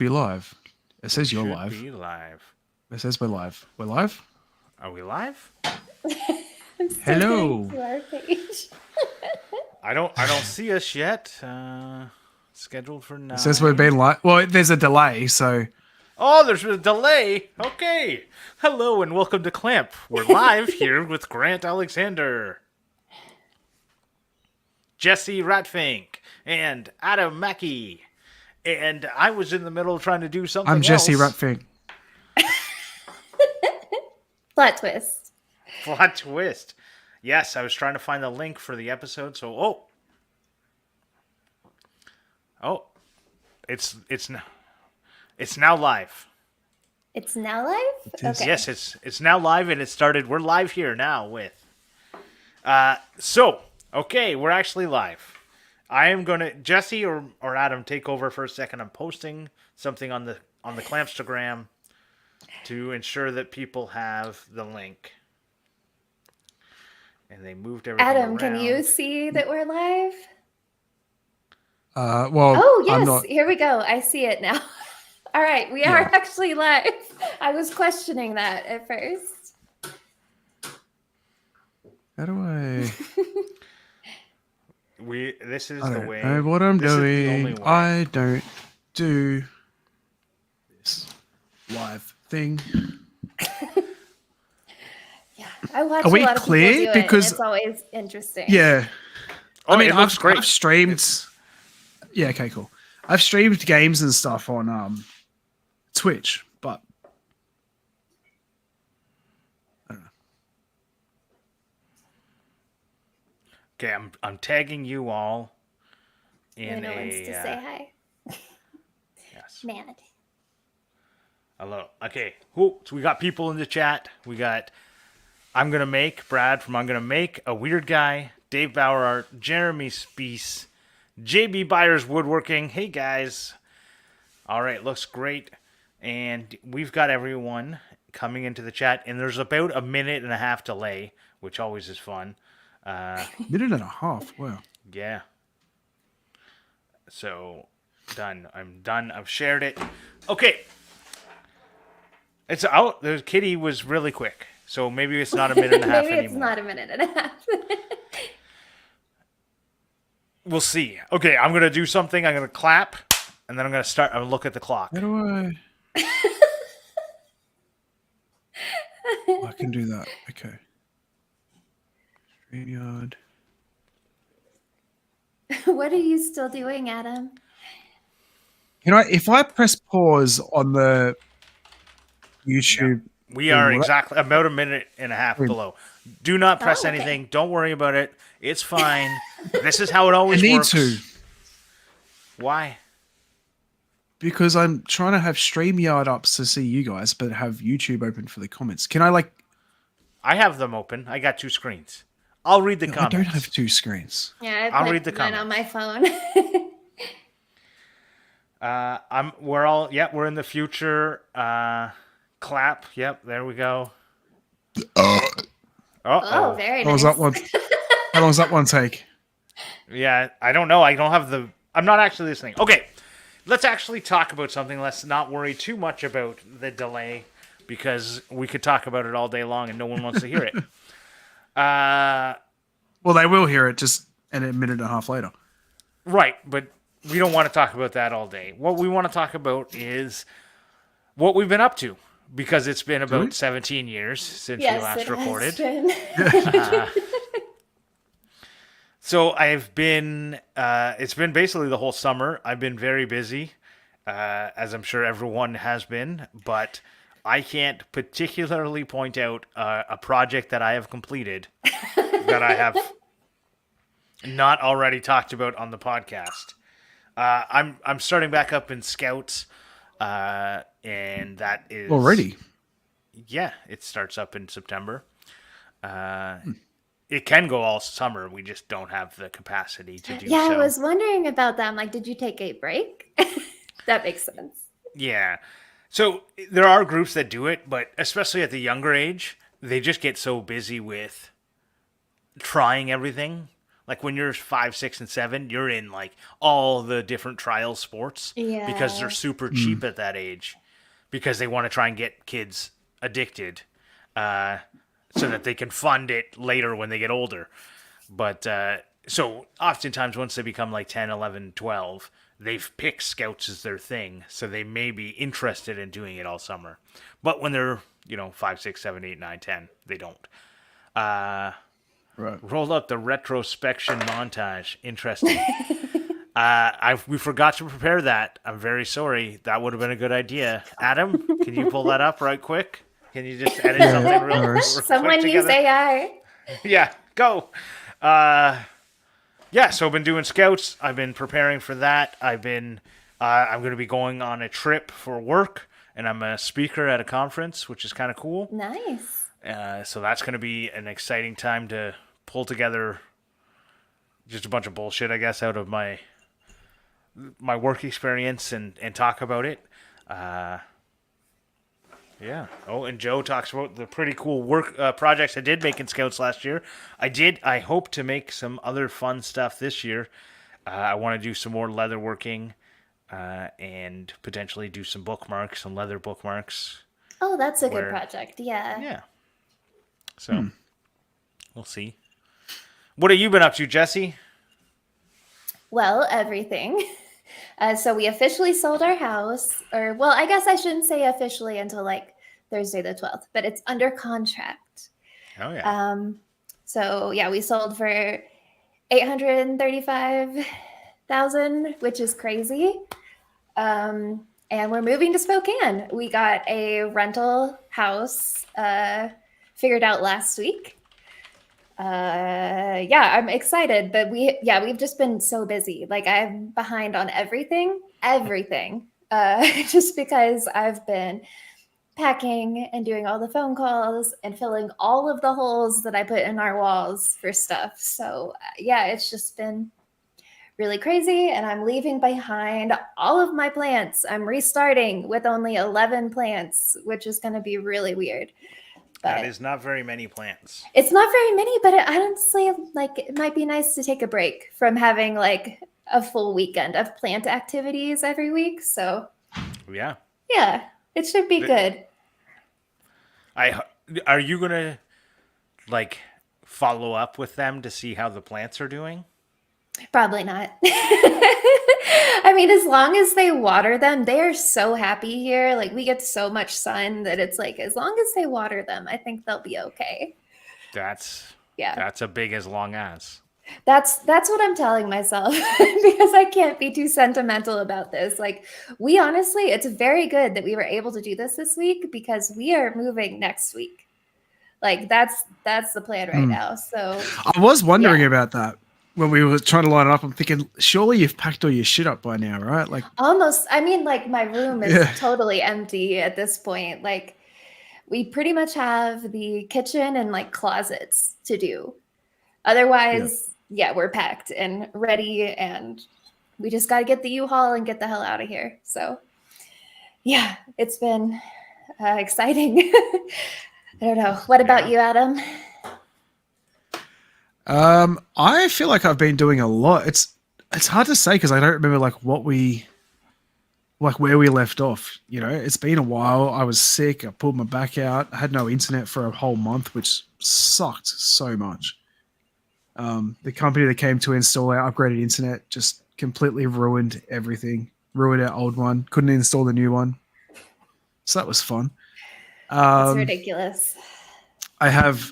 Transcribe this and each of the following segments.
Be live. It says you're Should live. be live. It says we're live. We're live? Are we live? I'm still Hello. going to our page. I don't see us yet. Scheduled for 9. It says we're being live. Well, there's a delay, so Oh, there's a delay. Okay. Hello and welcome to Clamp. We're live here with Grant Alexander, Jesse Ratfink, and Adam Mackey. And I was in the middle of trying to do something I'm Jesse else. Ratfink. Plot twist. Plot twist. Yes, I was trying to find the link for the episode. So, it's now live. It's now live? Okay. Yes, it's now live and it started. We're live here now with. Okay, we're actually live. I am gonna Jesse or Adam take over for a second. I'm posting something on the Clampstagram to ensure that people have the link. And they moved everything Adam, around. can you see that we're live? Well, Oh, yes. I'm not. Here we go. I see it now. All right. We are actually live. I was questioning that at first. How do I? This is I the don't way. know what I'm This is the only doing. way. I don't do this live thing. Yeah. I watch Are we a lot of clear? people do it, Because- and it's always interesting. Yeah. Oh, I mean, it looks great. I've streamed. Yeah. Okay. Cool. I've streamed games and stuff on Twitch, but I don't know. Okay, I'm tagging you all in No one's to say hi. yes. Man. Hello. Okay. Cool. So we got people in the chat. We got I'm gonna make Brad from I'm gonna make a weird guy, Dave Bauer Art, Jeremy Speece, JB Byers Woodworking. Hey guys. All right, looks great. And we've got everyone coming into the chat, and there's about a minute and a half delay, which always is fun. Minute and a half. Wow. Yeah. So, done. I'm done. I've shared it. Okay. It's out. The kitty was really quick. So maybe it's not a minute and a half Maybe anymore. it's not a minute and a half. We'll see. Okay, I'm going to do something. I'm going to clap, and then I'm going to look at the clock. How do I? I can do that. Okay. StreamYard. What are you still doing, Adam? If I press pause on the YouTube, We are What? exactly about a minute and a half below. Do not press Oh, okay. anything. Don't worry about it. It's fine. This is how it I always need works. to Why? because I'm trying to have StreamYard up to see you guys, but have YouTube open for the comments. Can I I have them open. I got 2 screens. I'll read the I comments. don't have 2 screens. Yeah, I'll put read the mine on my phone. We're in the future. Clap. Yep, there we go. Oh, very How nice. long's that one? How long's that one take? Yeah, I don't know. I don't have I'm not actually listening. Okay, let's actually talk about something. Let's not worry too much about the delay because we could talk about it all day long and no one wants to hear it. Well, they will hear it just in a minute and a half later. Right, but we don't want to talk about that all day. What we want to talk about is what we've been up to because it's been about we? 17 years since we Yes, last it recorded. has been. So I've been, it's been basically the whole summer. I've been very busy, as I'm sure everyone has been, but I can't particularly point out a project that I have completed that I have not already talked about on the podcast. I'm starting back up in Scouts, and that is Already? Yeah, it starts up in September. It can go all summer. We just don't have the capacity to do Yeah, so. I was wondering about that. I'm like, did you take a break? That makes sense. Yeah. So there are groups that do it, but especially at the younger age, they just get so busy with trying everything. Like when you're 5, 6, and 7, you're in like all the different trial sports because they're Yeah. super cheap at that age because they want to try and get kids addicted uh, so that they can fund it later when they get older. But so oftentimes once they become like 10, 11, 12, they've picked scouts as their thing. So they may be interested in doing it all summer. But when they're, 5, 6, 7, 8, 9, 10, they don't. Right. Roll up the retrospection montage. Interesting. We forgot to prepare that. I'm very sorry. That would have been a good idea. Adam, can you pull that up right quick? Can you just edit Yeah, something real no quick worries. Someone use together? AI. Yeah, go. So I've been doing scouts. I've been preparing for that. I'm going to be going on a trip for work, and I'm a speaker at a conference, which is kind of cool. Nice. So that's going to be an exciting time to pull together just a bunch of bullshit, I guess, out of my work experience and talk about it. Yeah. Oh, and Joe talks about the pretty cool work projects I did make in Scouts last year. I hope to make some other fun stuff this year. I want to do some more leather working and potentially do some bookmarks, some leather bookmarks. Oh, that's a good Where- project. Yeah. Yeah. So, we'll see. What have you been up to, Jesse? Well, everything. So we officially sold our house, or well, I guess I shouldn't say officially until like Thursday the 12th, but it's under contract. Oh, yeah. So yeah, we sold for 835,000, which is crazy. And we're moving to Spokane. We got a rental house figured out last week. I'm excited, but we've just been so busy. Like I'm behind on everything, just because I've been packing and doing all the phone calls and filling all of the holes that I put in our walls for stuff. So it's just been really crazy, and I'm leaving behind all of my plants. I'm restarting with only 11 plants, which is going to be really weird. That is not very many plants. It's not very many, but honestly, like it might be nice to take a break from having like a full weekend of plant activities every week. So Yeah. it should be good. Are you gonna like follow up with them to see how the plants are doing? Probably not. I mean, as long as they water them, they are so happy here. Like we get so much sun that it's like as long as they water them, I think they'll be okay. That's Yeah. a big as long as. That's what I'm telling myself because I can't be too sentimental about this. Like we honestly, it's very good that we were able to do this week because we are moving next week. Like that's the plan right now. So I was wondering about that when we were trying to line it up. I'm thinking, surely you've packed all your shit up by now, right? Like almost, I mean, like my room is totally empty at this point. Like we pretty much have the kitchen and like closets to do. Otherwise, we're packed and ready, and we just got to get the U-Haul and get the hell out of here. So yeah, it's been exciting. I don't know. What about you, Adam? I feel like I've been doing a lot. It's hard to say because I don't remember like where we left off. It's been a while. I was sick. I pulled my back out. I had no internet for a whole month, which sucked so much. The company that came to install our upgraded internet just completely ruined everything. Ruined our old one. Couldn't install the new one. So that was fun. It's ridiculous. I have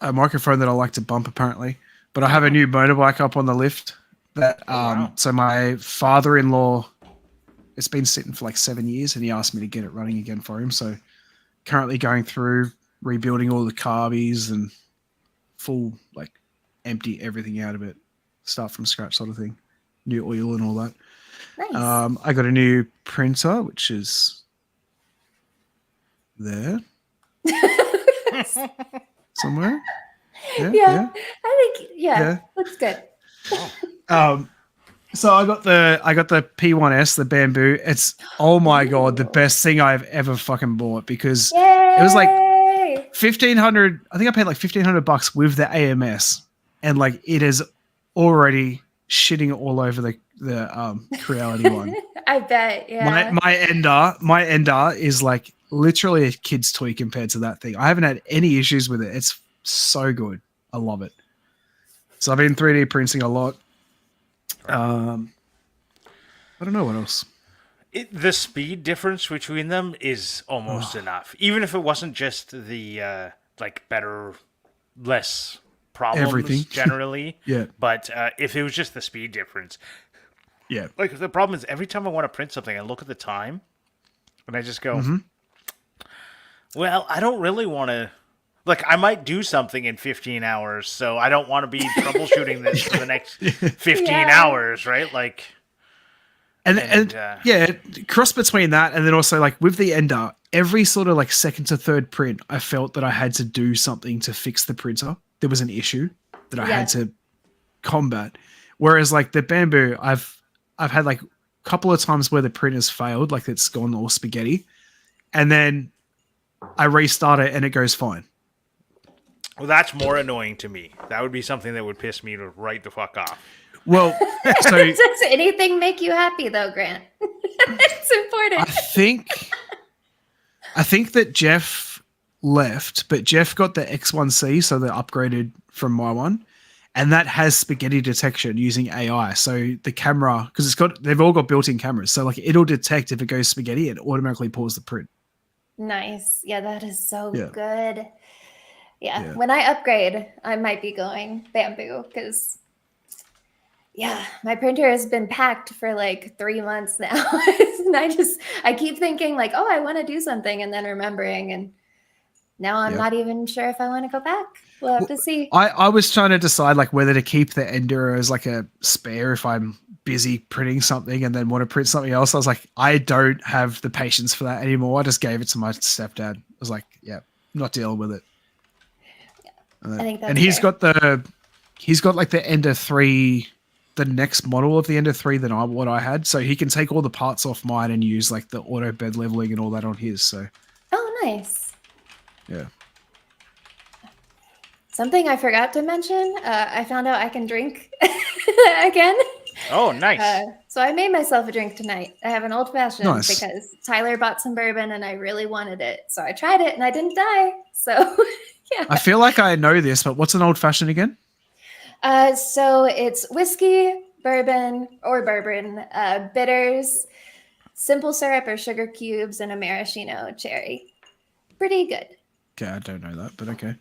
a microphone that I like to bump apparently, but I have a new motorbike up on the lift that, so my father-in-law, it's been sitting for like 7 years and he asked me to get it running again for him. So currently going through rebuilding all the carbies and full, like empty everything out of it, start from scratch sort of thing, new oil and all that. Nice. I got a new printer, which is there somewhere. I think looks good. So I got the P1S, the bamboo. It's my god, the best thing I've ever fucking bought because it was like $1,500. I think I paid like $1,500 with the AMS, and like it is already shitting all over the Creality one. I bet, yeah. My ender is like literally a kid's toy compared to that thing. I haven't had any issues with it. It's so good. I love it. So I've been 3D printing a lot. I don't know what else. The speed difference between them is almost enough. Even if it wasn't just the like better, less problems Everything. generally. Yeah. But if it was just the speed difference, Yeah. like the problem is every time I want to print something, I look at the time, and I just go, well, I don't really want to. Like, I might do something in 15 hours, so I don't want to be troubleshooting this for the next 15 hours, right? Like, and cross between that and then also like with the ender, every sort of like second to third print, I felt that I had to do something to fix the printer. There was an issue that I had to combat. Whereas like the bamboo, I've had like a couple of times where the printer's failed, like it's gone all spaghetti, and then I restart it and it goes fine. well, that's more annoying to me. That would be something that would piss me right the fuck off. Well, so does anything make you happy though, Grant? It's important. I think that Jeff left, but Jeff got the X1C, so they're upgraded from my one, and that has spaghetti detection using AI. So the camera, because they've all got built-in cameras, so like it'll detect if it goes spaghetti and automatically pause the print. Nice. Yeah, that is so good. Yeah, when I upgrade, I might be going bamboo because, my printer has been packed for like 3 months now. And I keep thinking like, oh, I want to do something, and then remembering, and now I'm not even sure if I want to go back. We'll have to see. I was trying to decide like whether to keep the ender as like a spare if I'm busy printing something and then want to print something else. I was like, I don't have the patience for that anymore. I just gave it to my stepdad. I was like, I'm not dealing with it. I think that's and he's got like the Ender 3, the next model of the Ender 3 than what I had. So he can take all the parts off mine and use like the auto bed leveling and all that on his. So. Oh, nice. Yeah. Something I forgot to mention. I found out I can drink again. Oh, nice. So I made myself a drink tonight. I have an old fashioned because Tyler bought some bourbon and I really wanted it. So I tried it and I didn't die. So I feel like I know this, but what's an old fashioned again? So it's whiskey, bourbon, bitters, simple syrup or sugar cubes, and a maraschino cherry. Pretty good. Okay, I don't know that, but okay.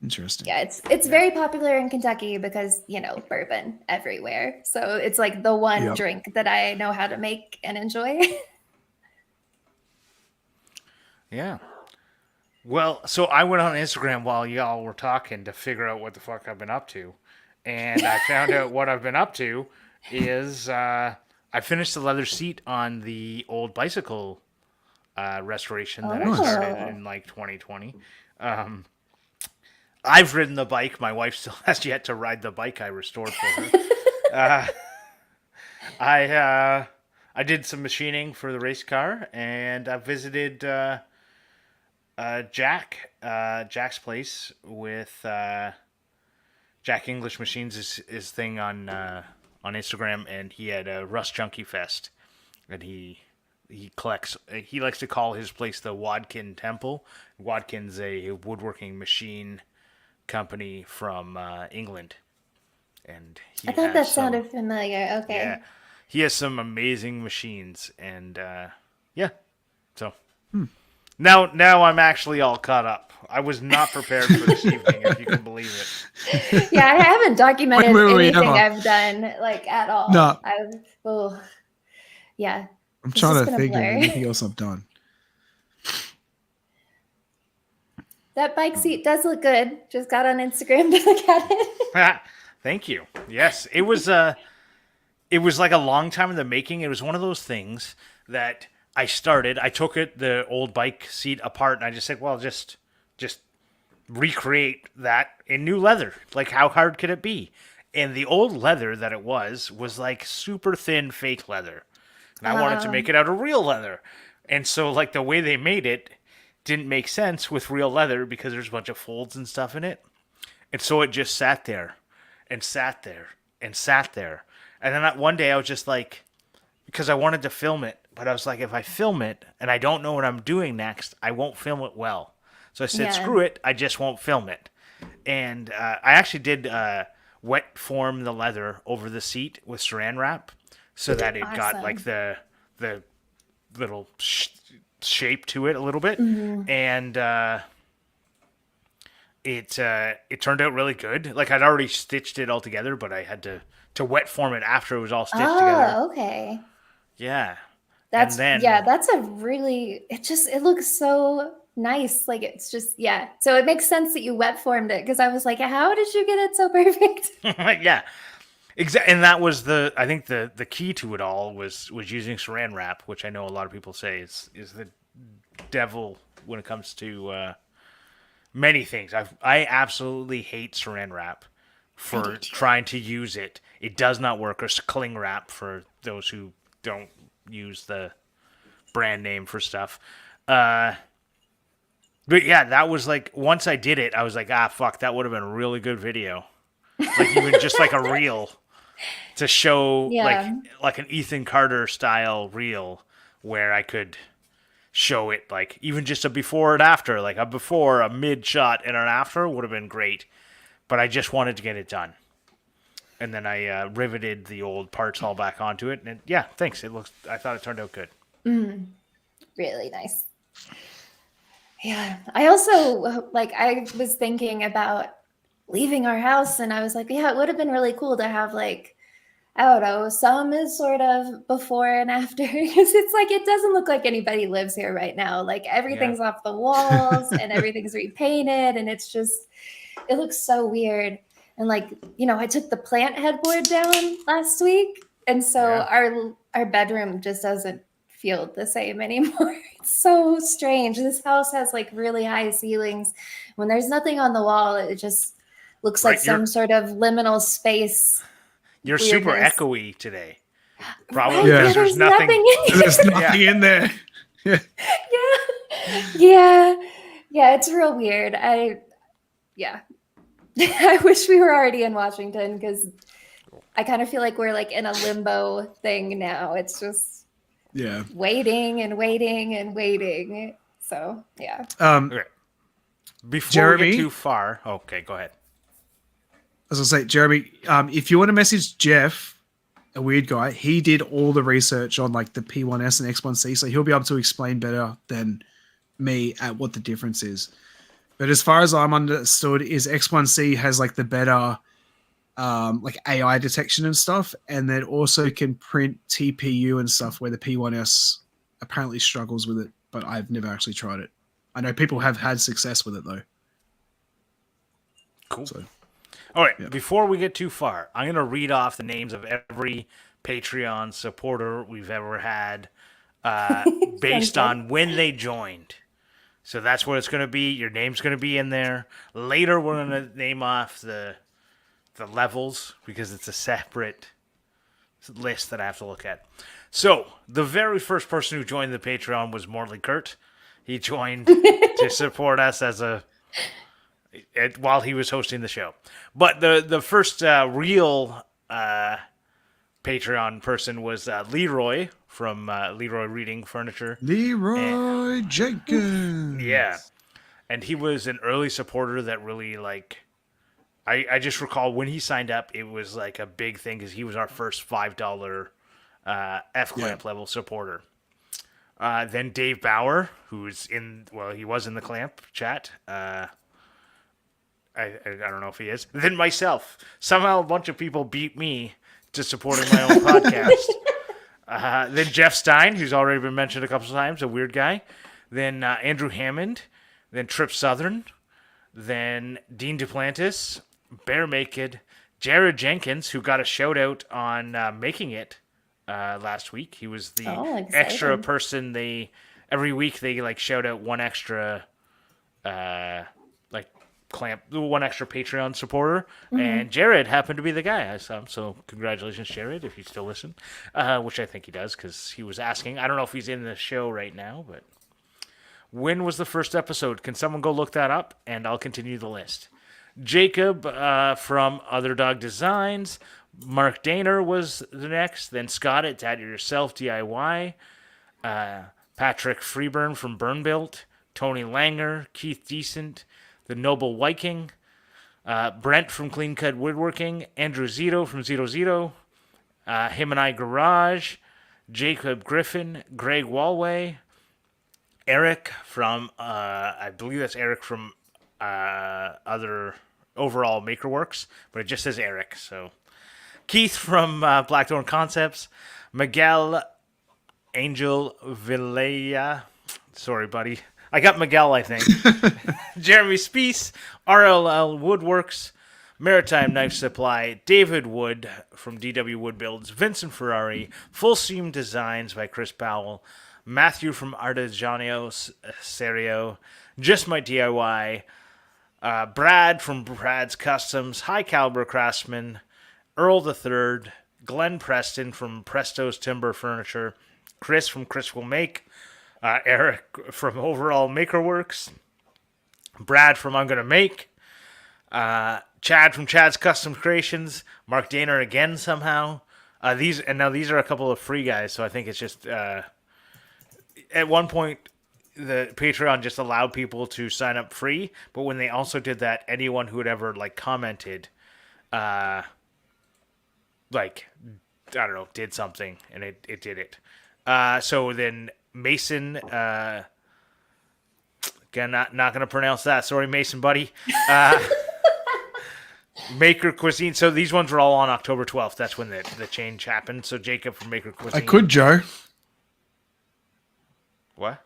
Interesting. Yeah, it's very popular in Kentucky because, bourbon everywhere. So it's like the one drink that I know how to make and enjoy. Yeah. Well, so I went on Instagram while y'all were talking to figure out what the fuck I've been up to. And I found out what I've been up to is I finished the leather seat on the old bicycle restoration that I started in like 2020. I've ridden the bike. My wife still has yet to ride the bike I restored for her. I did some machining for the race car, and I visited Jack's place with Jack English Machines, his thing on Instagram, and he had a Rust Junkie Fest, and he likes to call his place the Wadkin Temple. Wadkin's a woodworking machine company from England, and I thought that sounded familiar. Okay. Yeah, he has some amazing machines, and so now I'm actually all caught up. I was not prepared for this evening, if you can believe it. Yeah, I haven't documented anything I've done like at all. No. I'm trying to think of anything else I've done. That bike seat does look good. Just got on Instagram to look at it. Thank you. Yes, it was like a long time in the making. It was one of those things that I took the old bike seat apart, and I just said, well, just recreate that in new leather. Like, how hard could it be? And the old leather that it was like super thin fake leather. And I wanted to make it out of real leather. And so like the way they made it didn't make sense with real leather because there's a bunch of folds and stuff in it. And so it just sat there and sat there and sat there. And then one day I was just like, because I wanted to film it, but I was like, if I film it and I don't know what I'm doing next, I won't film it well. So I said, Yeah. screw it, I just won't film it. And I actually did wet form the leather over the seat with saran wrap so that it got Awesome. like the little shape to it a little bit. And it turned out really good. Like I'd already stitched it all together, but I had to wet form it after it was all stitched together. Oh, okay. Yeah. That's And then yeah, that's a really it looks so nice. Like it's just yeah. So it makes sense that you wet formed it because I was like, how did you get it so perfect? yeah. And that was I think the key to it all was using saran wrap, which I know a lot of people say is the devil when it comes to many things. I absolutely hate saran wrap for trying to use it. It does not work. Or cling wrap for those who don't use the brand name for stuff. But yeah, that was like once I did it, I was like, fuck, that would have been a really good video. Like even just like a reel to show Yeah. like an Ethan Carter style reel where I could show it like even just a before and after, like a before, a mid shot, and an after would have been great. But I just wanted to get it done. And then I riveted the old parts all back onto it. And yeah, thanks. I thought it turned out good. Really nice. Yeah. I also like I was thinking about leaving our house and I was like, yeah, it would have been really cool to have like I don't know, some is sort of before and after because it's like it doesn't look like anybody lives here right now. Like everything's off the walls and everything's repainted and it's just it looks so weird. And like, I took the plant headboard down last week and so our bedroom just doesn't feel the same anymore. It's so strange. This house has like really high ceilings. When there's nothing on the wall, it just looks like some sort of liminal space. You're weirdness. super echoey today. Probably Right? because there's nothing in here. There's nothing in there. Yeah. Yeah, it's real weird. I wish we were already in Washington because I kind of feel like we're like in a limbo thing now. It's just waiting and waiting and waiting. So yeah. Okay. Before Jeremy, we get too far, okay, go ahead. As I say, Jeremy, if you want to message Jeff, a weird guy, he did all the research on like the P1S and X1C, so he'll be able to explain better than me at what the difference is. But as far as I'm understood, is X1C has like the better like AI detection and stuff, and then also can print TPU and stuff where the P1S apparently struggles with it, but I've never actually tried it. I know people have had success with it though. Cool. So, all right, before we get too far, I'm going to read off the names of every Patreon supporter we've ever had based on when they joined. So that's what it's going to be. Your name's going to be in there. Later, we're going to name off the levels because it's a separate list that I have to look at. So the very first person who joined the Patreon was Morley Kurt. He joined to support us while he was hosting the show. But the first real Patreon person was Leroy from Leroy Reading Furniture. Leroy Jenkins. Yeah. And he was an early supporter that really like... I just recall when he signed up, it was like a big thing because he was our first $5 F-Clamp level supporter. Then Dave Bauer, he was in the Clamp chat. I don't know if he is. Then myself. Somehow a bunch of people beat me to supporting my own podcast. Then Jeff Stein, who's already been mentioned a couple of times, a weird guy. Then Andrew Hammond. Then Trip Southern. Then Dean Duplantis. Bear Naked. Jared Jenkins, who got a shout out on Making It last week. He was the extra person. Every week they like shout out one extra one extra Patreon supporter, and Jared happened to be the guy. I saw him, so congratulations, Jared, if you still listen, which I think he does because he was asking. I don't know if he's in the show right now, but when was the first episode? Can someone go look that up, and I'll continue the list. Jacob from Other Dog Designs. Mark Daner was the next. Then Scott at Dad Yourself DIY. Patrick Freeburn from Burnbuilt. Tony Langer. Keith Decent. The Noble Viking. Brent from Clean Cut Woodworking. Andrew Zito from Zito. Him and I Garage. Jacob Griffin. Greg Walway. Eric from, I believe that's Eric from other overall Makerworks, but it just says Eric. So Keith from Blackthorn Concepts, Miguel Angel Villela. Sorry, buddy. I got Miguel, I think. Jeremy Speece, RLL Woodworks, Maritime Knife Supply, David Wood from DW Wood Builds, Vincent Ferrari, Full Seam Designs by Chris Powell, Matthew from Artigiano Serio, Just My DIY, Brad from Brad's Customs, High Caliber Craftsman, Earl III, Glenn Preston from Presto's Timber Furniture, Chris from Chris Will Make, Eric from Overall Makerworks, Brad from I'm Gonna Make, Chad from Chad's Custom Creations, Mark Daner again somehow. These are a couple of free guys, so I think it's just at one point the Patreon just allowed people to sign up free, but when they also did that, anyone who had ever commented, I don't know, did something, and it did it. So then Mason, again, not going to pronounce that. Sorry, Mason, buddy. Maker Cuisine. So these ones were all on October 12th. That's when the change happened. So Jacob from Maker Cuisine. I could, Joe. What?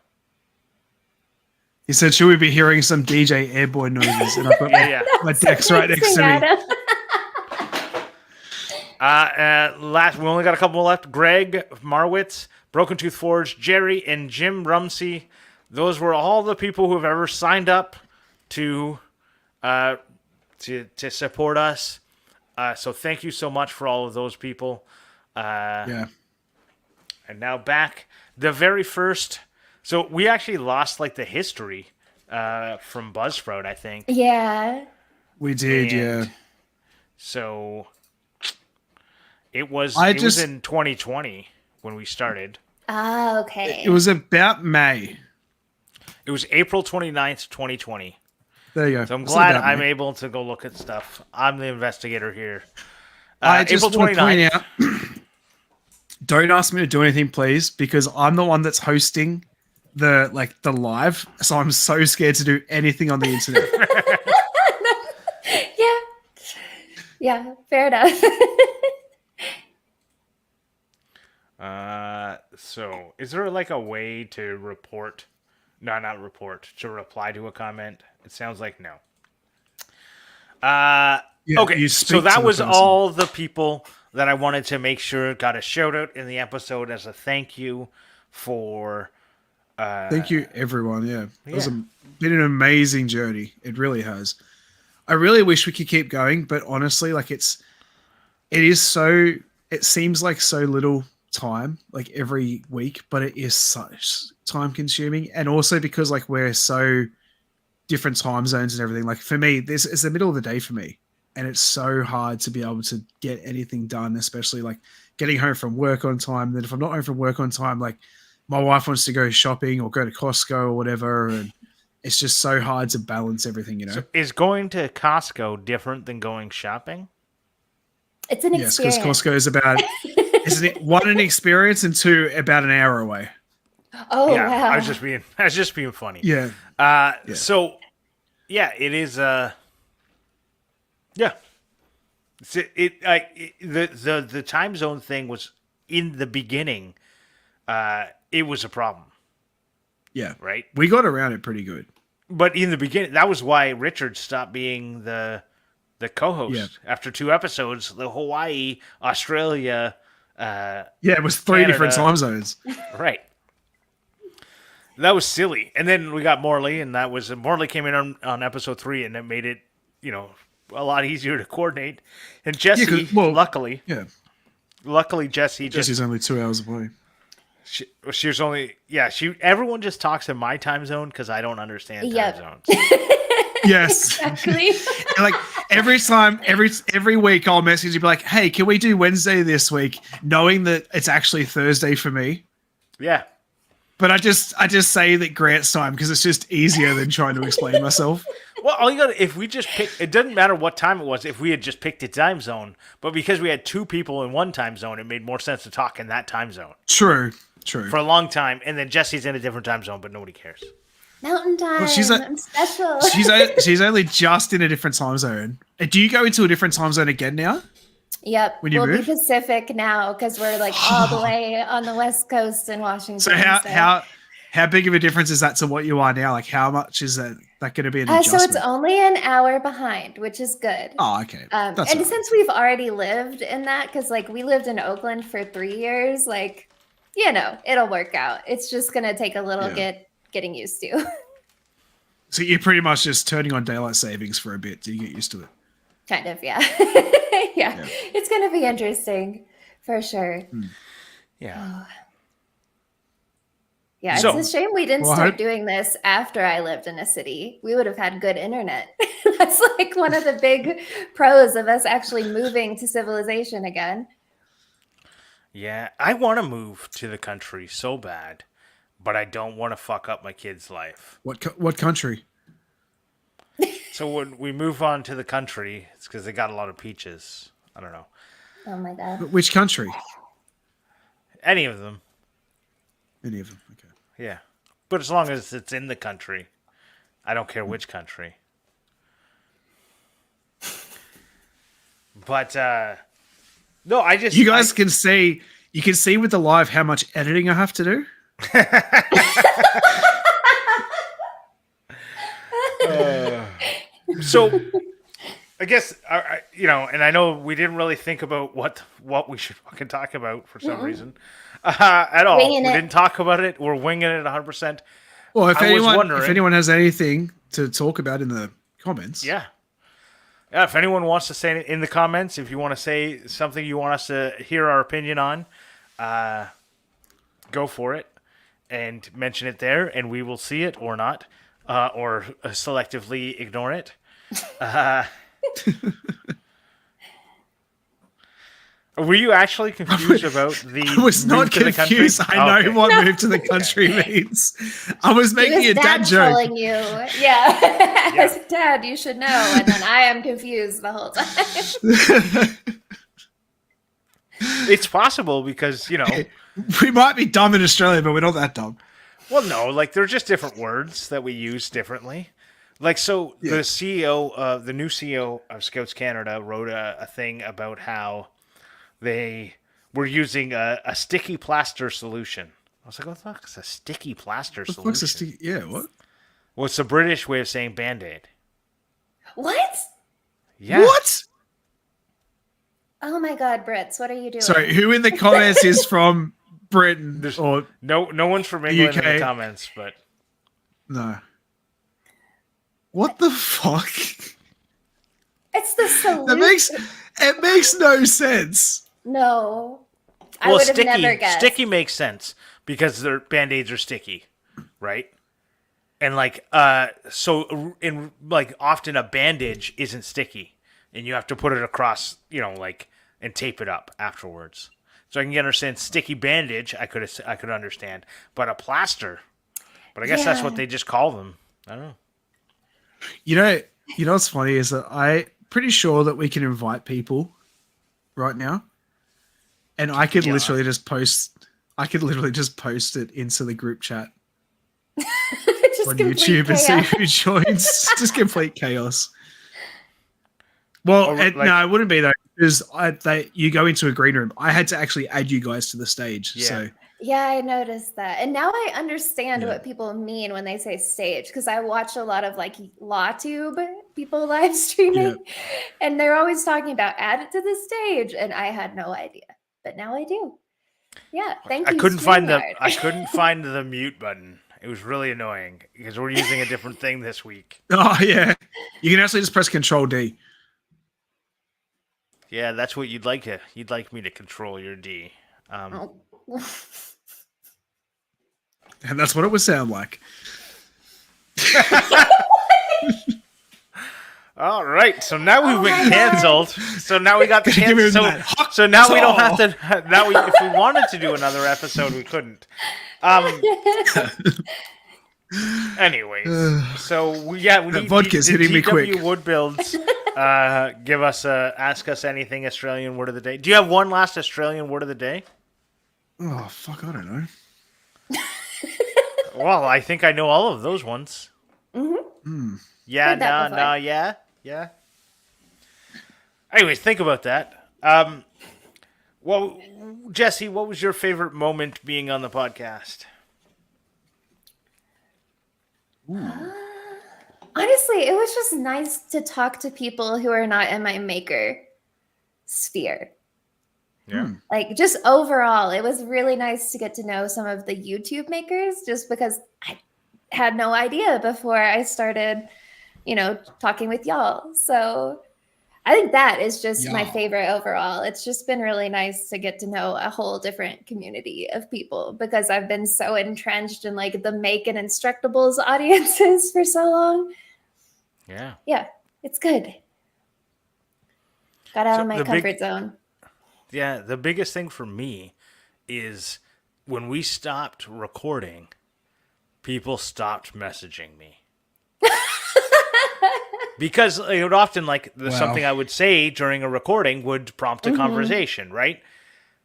He said, should we be hearing some DJ Airborne noises? And I've got my decks right next to me. We only got a couple left. Greg Marwitz, Broken Tooth Forge, Jerry, and Jim Rumsey. Those were all the people who have ever signed up to support us. So thank you so much for all of those people. Yeah. And now back the very first. So we actually lost the history from Buzzsprout, I think. Yeah. We did, yeah. So it was in 2020 when we started. Ah, okay. It was about May. It was April 29th, 2020. There you go. So I'm glad I'm able to go look at stuff. I'm the investigator here. I just April want to 29th. point out, don't ask me to do anything, please, because I'm the one that's hosting the live, so I'm so scared to do anything on the internet. Yeah, fair enough. So is there a way to report? No, not report. To reply to a comment? It sounds like no. Okay, so that was all the people that I wanted to make sure got a shout out in the episode as a thank you for. Thank you, everyone. Yeah, it's been an amazing journey. It really has. I really wish we could keep going, but honestly, it seems like so little time, every week, but it is such time consuming. And also because we're so different time zones and everything. For me, this is the middle of the day for me. And it's so hard to be able to get anything done, especially getting home from work on time. Then if I'm not home from work on time, my wife wants to go shopping or go to Costco or whatever. And it's just so hard to balance everything, So is going to Costco different than going shopping? It's an experience. Yes, because Costco is about, isn't it, one, an experience, and two, about an hour away. Oh, yeah, wow. I was just being funny. Yeah. So, yeah, it is. Yeah. The time zone thing was in the beginning. It was a problem. Yeah. Right. We got around it pretty good. But in the beginning, that was why Richard stopped being the co-host after 2 episodes. The Hawaii, Australia. It was 3 Canada. different time zones. Right. That was silly. And then we got Morley, and Morley came in on episode 3, and it made it, a lot easier to coordinate. And Jesse, luckily, Jesse's only 2 hours away. She was only, everyone just talks in my time zone because I don't understand time zones. Yes. Exactly. Like every time, every week, I'll message you be like, "Hey, can we do Wednesday this week?" Knowing that it's actually Thursday for me. Yeah. But I just say that Grant's time because it's just easier than trying to explain myself. Well, all you got if we just pick, it doesn't matter what time it was if we had just picked a time zone. But because we had two people in one time zone, it made more sense to talk in that time zone. True. For a long time, and then Jesse's in a different time zone, but nobody cares. Mountain time. Well, I'm special. she's only just in a different time zone. Do you go into a different time zone again now? Yep. When you we'll move? be Pacific now because we're like all the way on the West Coast in Washington. So how big of a difference is that to what you are now? Like how much is that going to be an adjustment? So it's only an hour behind, which is good. Oh, okay. And That's all right. since we've already lived in that, because like we lived in Oakland for 3 years, like, it'll work out. It's just going to take a little getting used to. So you're pretty much just turning on daylight savings for a bit till you get used to it. Kind of, yeah. Yeah. It's going to be interesting for sure. Yeah. Yeah, So- it's a shame we didn't start doing this after I lived in a city. We would have had good internet. That's like one of the big pros of us actually moving to civilization again. Yeah, I want to move to the country so bad, but I don't want to fuck up my kid's life. What country? So when we move on to the country, it's because they got a lot of peaches. I don't know. Oh my God. Which country? Any of them. Any of them. Okay. Yeah. But as long as it's in the country, I don't care which country. But, no, I just... You guys can see with the live how much editing I have to do. So, I guess, and I know we didn't really think about what we should fucking talk about for some reason at all. Winging We it. didn't talk about it. We're winging it 100%. Well, if I was wondering- anyone has anything to talk about in the comments, Yeah. Yeah, if anyone wants to say it in the comments, if you want to say something you want us to hear our opinion on, go for it and mention it there, and we will see it or not, or selectively ignore it. Were you actually confused about the I was move not to the country? confused. I know Okay. what move to the country means. I was making a dad joke. Trolling you. Yeah. Dad, you should know. And then I am confused the whole time. It's possible because, We might be dumb in Australia, but we're not that dumb. well, no, like they're just different words that we use differently. Like, so the the new CEO of Scouts Canada wrote a thing about how they were using a sticky plaster solution. I was like, what the fuck is a sticky plaster What the fuck's solution? what? Well, it's the British way of saying Band-Aid. What? Yeah. What? Oh my God, Brits, what are you doing? Sorry, who in the comments is from Britain? Or No one's from England in UK. the comments, but no? What the fuck? It's the solution. It makes no sense. No. I would have never guessed. Sticky makes sense because their Band-Aids are sticky, right? And so in often a bandage isn't sticky, and you have to put it across, and tape it up afterwards. So I can understand sticky bandage. I could understand, but a plaster. But I guess that's what they just call them. I don't know. You know what's funny is that I'm pretty sure that we can invite people right now, and I could literally just post. I could literally just post it into the group chat Just on complete YouTube and see chaos. who joins. Just complete chaos. Well, Or, no, it wouldn't be though, because you go into a green room. I had to actually add you guys to the stage. Yeah. So Yeah, I noticed that. And now I understand what people mean when they say stage, because I watch a lot of LawTube people live streaming, and they're always talking about add it to the stage, and I had no idea. But now I do. Yeah, thank you. I couldn't find StreamYard. the mute button. It was really annoying because we're using a different thing this week. oh yeah, you can actually just press Control D. Yeah, that's what you'd like me to control your D. Oh. And that's what it would sound like. All right, so now we've been canceled. So now we got the Give him cancel. that So now we don't have to. Now, if we wanted to do another episode, we couldn't. Anyways, so we That need vodka's the hitting me quick. DW Wood Builds. Give us ask us anything Australian word of the day. Do you have one last Australian word of the day? Oh fuck, I don't know. Well, I think I know all of those ones. Mm-hmm. Yeah, Heard that before. yeah. Anyways, think about that. Well, Jesse, what was your favorite moment being on the podcast? Honestly, it was just nice to talk to people who are not in my maker sphere. Yeah. Like, just overall, it was really nice to get to know some of the YouTube makers just because I had no idea before I started, talking with y'all. So I think that is just my favorite overall. It's just been really nice to get to know a whole different community of people because I've been so entrenched in like the make and instructables audiences for so long. Yeah. Yeah, it's good. Got out of my comfort zone. Yeah, the biggest thing for me is when we stopped recording, people stopped messaging me. Because it would often, something I would say during a recording would prompt a conversation, right?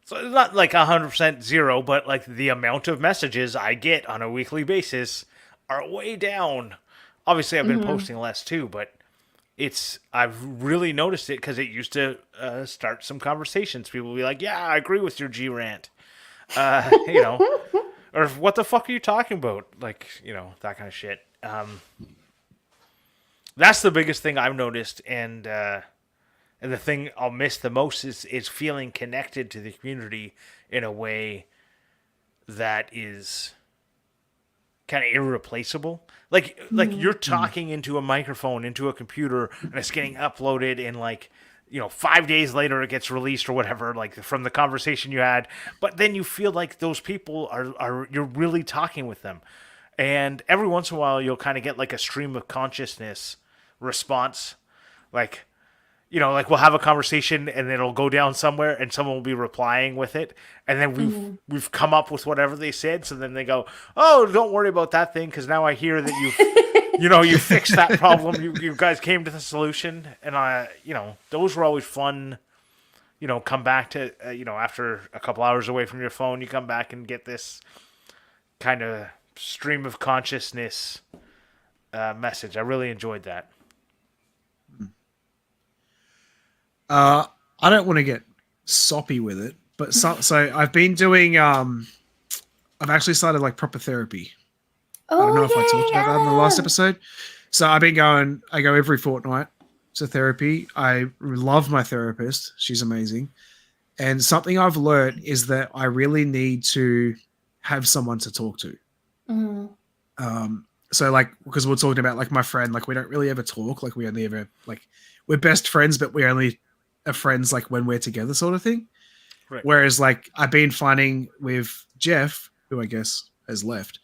So it's not like 100% zero, but like the amount of messages I get on a weekly basis are way down. Obviously, I've been posting less too, but I've really noticed it because it used to start some conversations. People will be like, yeah, I agree with your G rant. Or what the fuck are you talking about? Like, that kind of shit. That's the biggest thing I've noticed, and the thing I'll miss the most is feeling connected to the community in a way that is kind of irreplaceable. Like you're talking into a microphone, into a computer, and it's getting uploaded, and 5 days later it gets released or whatever, like from the conversation you had. But then you feel like those people are you're really talking with them, and every once in a while you'll kind of get like a stream of consciousness response, like we'll have a conversation and it'll go down somewhere and someone will be replying with it, and then we've come up with whatever they said, so then they go, oh, don't worry about that thing because now I hear that you fixed that problem, you guys came to the solution. And those were always fun. Come back to after a couple hours away from your phone, you come back and get this kind of stream of consciousness message. I really enjoyed that. I don't want to get soppy with it, but so I've been doing. I've actually started like proper therapy. I don't know if I talked about that in the last episode. So I've been going. I go every fortnight to therapy. I love my therapist. She's amazing. And something I've learned is that I really need to have someone to talk to. So like, because we're talking about like my friend, like we don't really ever talk. Like we only ever we're best friends, but we only are friends like when we're together, sort of thing. Right. Whereas like I've been finding with Jeff, who I guess has left,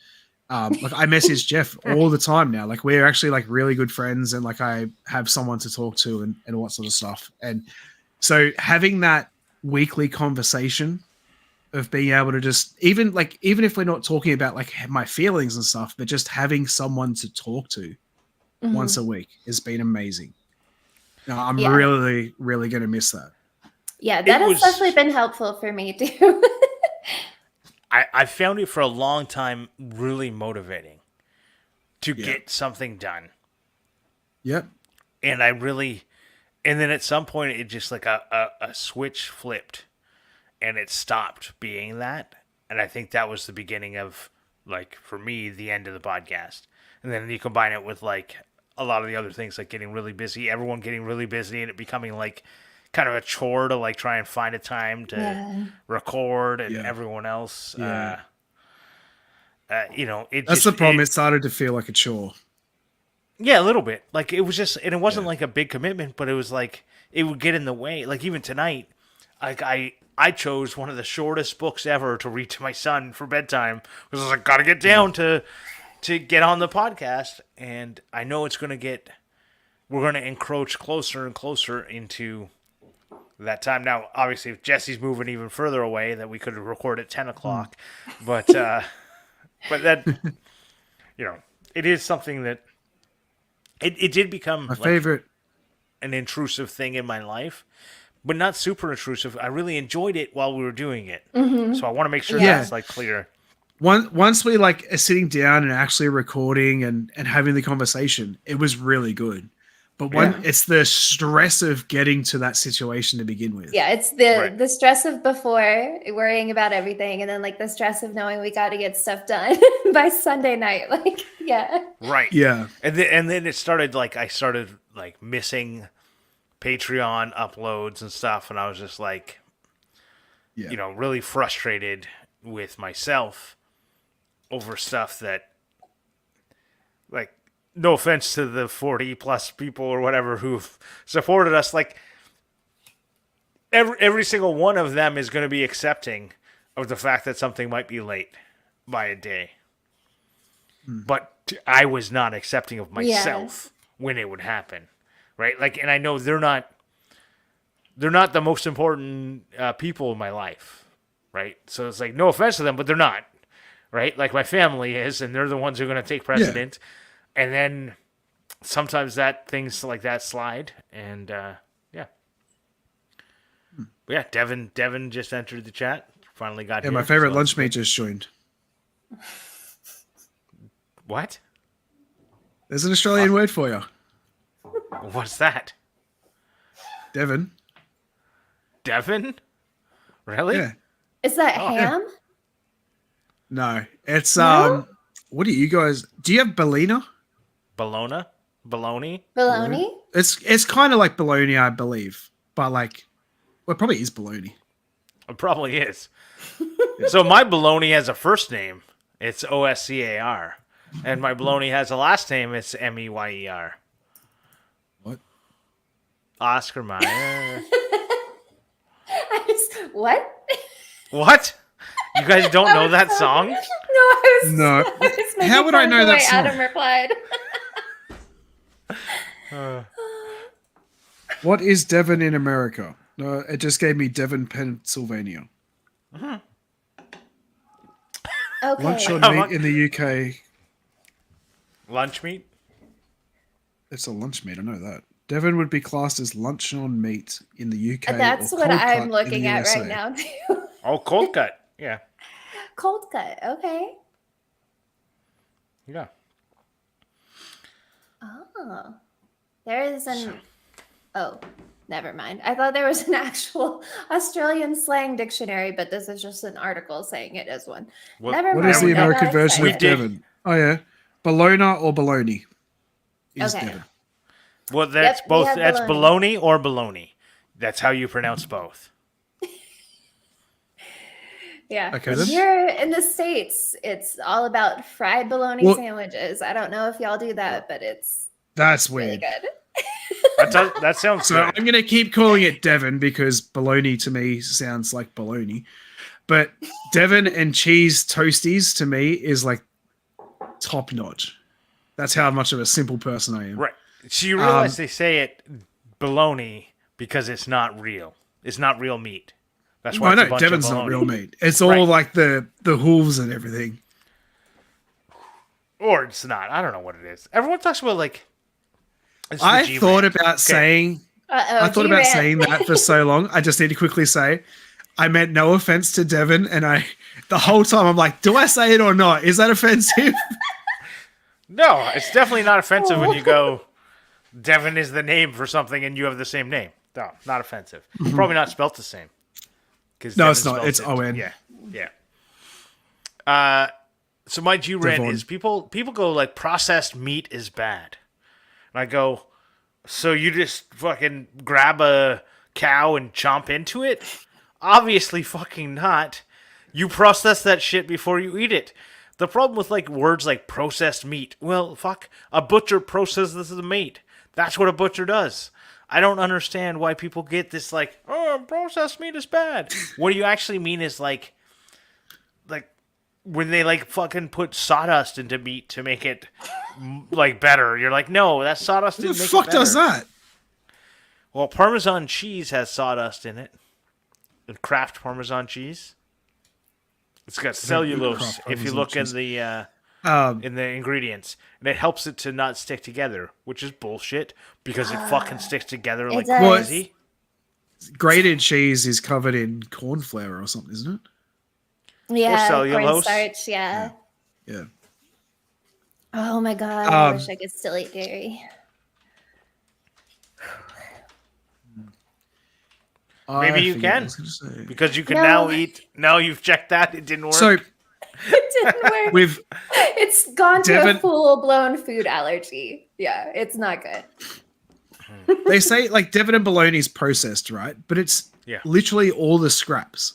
like I message Jeff all the time now. Like we're actually like really good friends, and like I have someone to talk to and all that sort of stuff. And so having that weekly conversation of being able to just even if we're not talking about like my feelings and stuff, but just having someone to talk to once a week has been amazing. Now, I'm really, really going to miss that. Yeah, that has definitely been helpful for me too. I found it for a long time really motivating to get something done. Yep. And and then at some point it just like a switch flipped and it stopped being that. And I think that was the beginning of, like, for me, the end of the podcast. And then you combine it with like a lot of the other things, like getting really busy, everyone getting really busy, and it becoming like kind of a chore to like try and find a time to record, and everyone else, that's the problem. It started to feel like a chore. Yeah, a little bit. Like it was just, and it wasn't like a big commitment, but it was like it would get in the way. Like even tonight, like I chose one of the shortest books ever to read to my son for bedtime because I was like, gotta get down to get on the podcast, and I know it's going to get we're going to encroach closer and closer into that time. Now, obviously, if Jesse's moving even further away, that we could record at 10 o'clock. But that, it is something that it did become My favorite. an intrusive thing in my life, but not super intrusive. I really enjoyed it while we were doing it. So I want to make sure that's like clear. Once we like are sitting down and actually recording and having the conversation, it was really good. But it's the stress of getting to that situation to begin with. Yeah, it's the stress of before, worrying about everything, and then like the stress of knowing we got to get stuff done by Sunday night. Like, yeah. Right. Yeah. And then it started like I started like missing Patreon uploads and stuff, and I was just like, really frustrated with myself over stuff that, like, no offense to the 40 plus people or whatever who've supported us, like every single one of them is going to be accepting of the fact that something might be late by a day. But I was not accepting of myself when it would happen. Right? Like, and I know they're not the most important people in my life. Right? So it's like, no offense to them, but they're not. Right? Like my family is, and they're the ones who are going to take precedent. Yeah. And then sometimes things like that slide, and Devin just entered the chat. Finally got here. Yeah, my favorite lunchmate just joined. What? There's an Australian word for you. What's that? Devin. Devin? Really? Yeah. Is that ham? Yeah. No, it's What do you guys? Do you have Bellina? Bologna? Bologna? Bologna? It's kind of like bologna, I believe, but like, well, it probably is bologna. It probably is. So my bologna has a first name. It's Oscar, and my bologna has a last name. It's Meyr. What? Oscar Mayer. What? What? You guys don't know that song? No. How would I know that song? Adam replied. What is Devon in America? No, it just gave me Devon, Pennsylvania. Okay. Lunch on meat in the UK. Lunch meat? It's a lunch meat, I know that. Devon would be classed as lunch on meat in the UK. That's what I'm looking at right now, too. Oh, cold cut. Yeah. Cold cut. Okay. Yeah. Oh. There is an... Oh, never mind. I thought there was an actual Australian slang dictionary, but this is just an article saying it is one. Never mind. What is the American version of Devon? Oh, yeah. Bologna or bologna is Devon. Well, that's both. That's bologna or bologna. That's how you pronounce both. Yeah. Okay, then. Here in the States, it's all about fried bologna sandwiches. I don't know if y'all do that, but that's really weird. Good. That sounds so good. I'm going to keep calling it Devon because bologna to me sounds like bologna. But Devon and cheese toasties to me is like top notch. That's how much of a simple person I am. Right. So you realize they say it bologna because it's not real. It's not real meat. That's why it's a bunch Devon's of not real meat. It's all like the hooves and everything. Or it's not. I don't know what it is. Everyone talks about like. I thought about saying that for so long. I just need to quickly say, I meant no offense to Devon, and the whole time I'm like, do I say it or not? Is that offensive? No, it's definitely not offensive when you go, Devon is the name for something and you have the same name. No, not offensive. Probably not spelt the same. No, it's not. It's O-N. Yeah. So my G-rant is people go like processed meat is bad. And I go, so you just fucking grab a cow and chomp into it? Obviously fucking not. You process that shit before you eat it. The problem with like words like processed meat, well, fuck, a butcher processes the meat. That's what a butcher does. I don't understand why people get this like, oh, processed meat is bad. What you actually mean is like when they like fucking put sawdust into meat to make it like better. You're like, no, that sawdust Who the didn't make fuck it better. does that? Well, Parmesan cheese has sawdust in it. And Kraft Parmesan cheese. It's got cellulose. Kraft If you Parmesan look cheese. in the ingredients, and it helps it to not stick together, which is bullshit because it fucking sticks together like does. crazy. Grated cheese is covered in corn flour or something, isn't it? Yeah, cellulose. cornstarch. Yeah. Yeah. Oh my god, I wish I could still eat dairy. Maybe you forget what I can. was gonna say. Because you can No. now eat. Now you've checked that. It didn't work. So It didn't work. with It's gone to Devin- a full-blown food allergy. Yeah, it's not good. they say like Devon and bologna is processed, right? But it's Yeah. literally all the scraps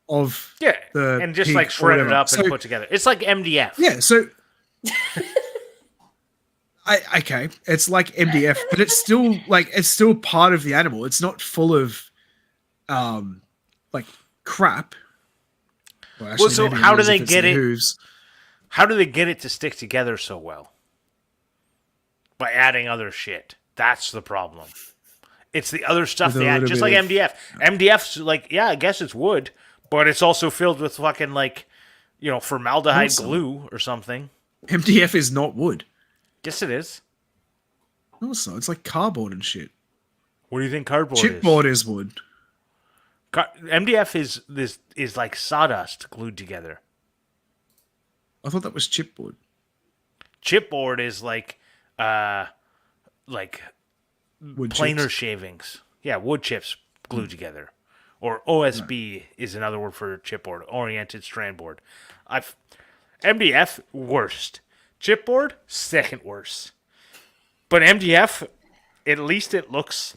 of yeah, the and just pig like or shred it whatever. up and So- put together. It's like MDF. Yeah, so okay, it's like MDF, but it's still part of the animal. It's not full of like crap. Well, actually, so maybe how it do is they if it's get the it? hooves. How do they get it to stick together so well? By adding other shit. That's the problem. It's the other stuff With a they add, little just bit like of- MDF. MDF's like, yeah, I guess it's wood, but it's also filled with fucking like, formaldehyde Also- glue or something. MDF is not wood. Guess it is. No, it's not. It's like cardboard and shit. What do you think cardboard is? Chipboard is wood. MDF is like sawdust glued together. I thought that was chipboard. Chipboard is like Wood planer chips. shavings. Yeah, wood chips glued together. Or OSB is another word for chipboard, oriented strand board. MDF worst. Chipboard second worst. But MDF, at least it looks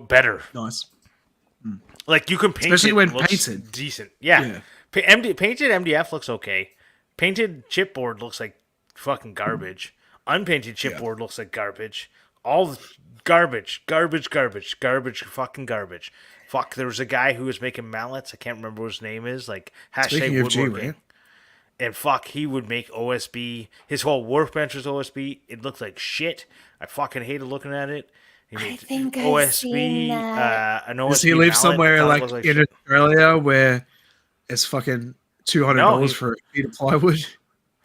better. Nice. Like you can paint Especially it, when it looks painted. decent. Yeah. Yeah. Painted MDF looks okay. Painted chipboard looks like fucking garbage. Unpainted chipboard looks like garbage. All garbage, fucking garbage. Fuck, there was a guy who was making mallets. I can't remember what his name is. Like Speaking of G, #woodworking. right? And fuck, he would make OSB. His whole workbench was OSB. It looked like shit. I fucking hated looking at it. He made think I've seen that. an OSB Does he live mallet. somewhere I thought it like was in Australia where it's fucking $200 No, he- for a sheet of plywood?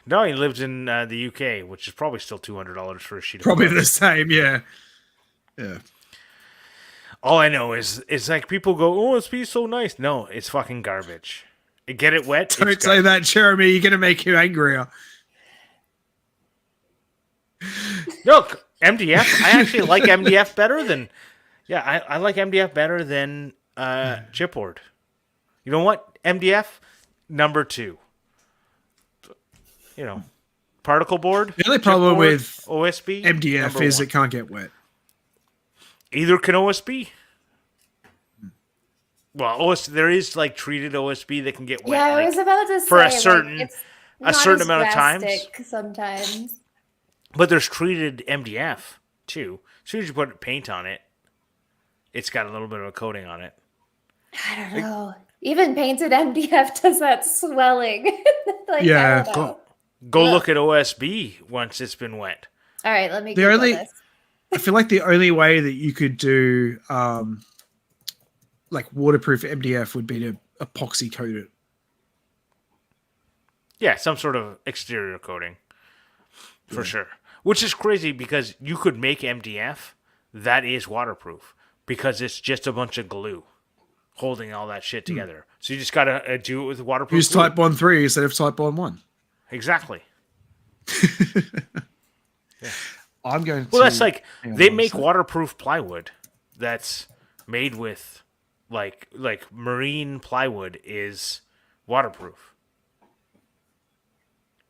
No, he lives in the UK, which is probably still $200 for a sheet of Probably plywood. the same, yeah. Yeah. All I know is it's like people go, OSB is so nice. No, it's fucking garbage. Get it wet. Don't it's say garbage. that, Jeremy. You're going to make him angrier. Look, MDF. I actually like MDF better than. Yeah, I like MDF better than chipboard. You know what? MDF number 2. Particle board. The only problem chipboard, with OSB MDF number is 1. it can't get wet. Either can OSB. Well, there is like treated OSB that can get wet. Yeah, I like, was about to say for a like, certain- it's a not certain as amount of times. drastic sometimes. But there's treated MDF too. As soon as you put paint on it, it's got a little bit of a coating on it. I don't know. Even painted MDF does that swelling. Like, Yeah, I don't know. Go Ugh. look at OSB once it's been wet. All right, let me The Google only- this. I feel like the only way that you could do like waterproof MDF would be to epoxy coat it. Yeah, some sort of exterior coating. For sure. Which is crazy because you could make MDF that is waterproof because it's just a bunch of glue holding all that shit together. So you just got to do it with waterproof Use glue. Type 1.3 instead of Type 1.1. Exactly. I'm going to. Well, that's like hang on they one make sec. waterproof plywood that's made with like marine plywood is waterproof.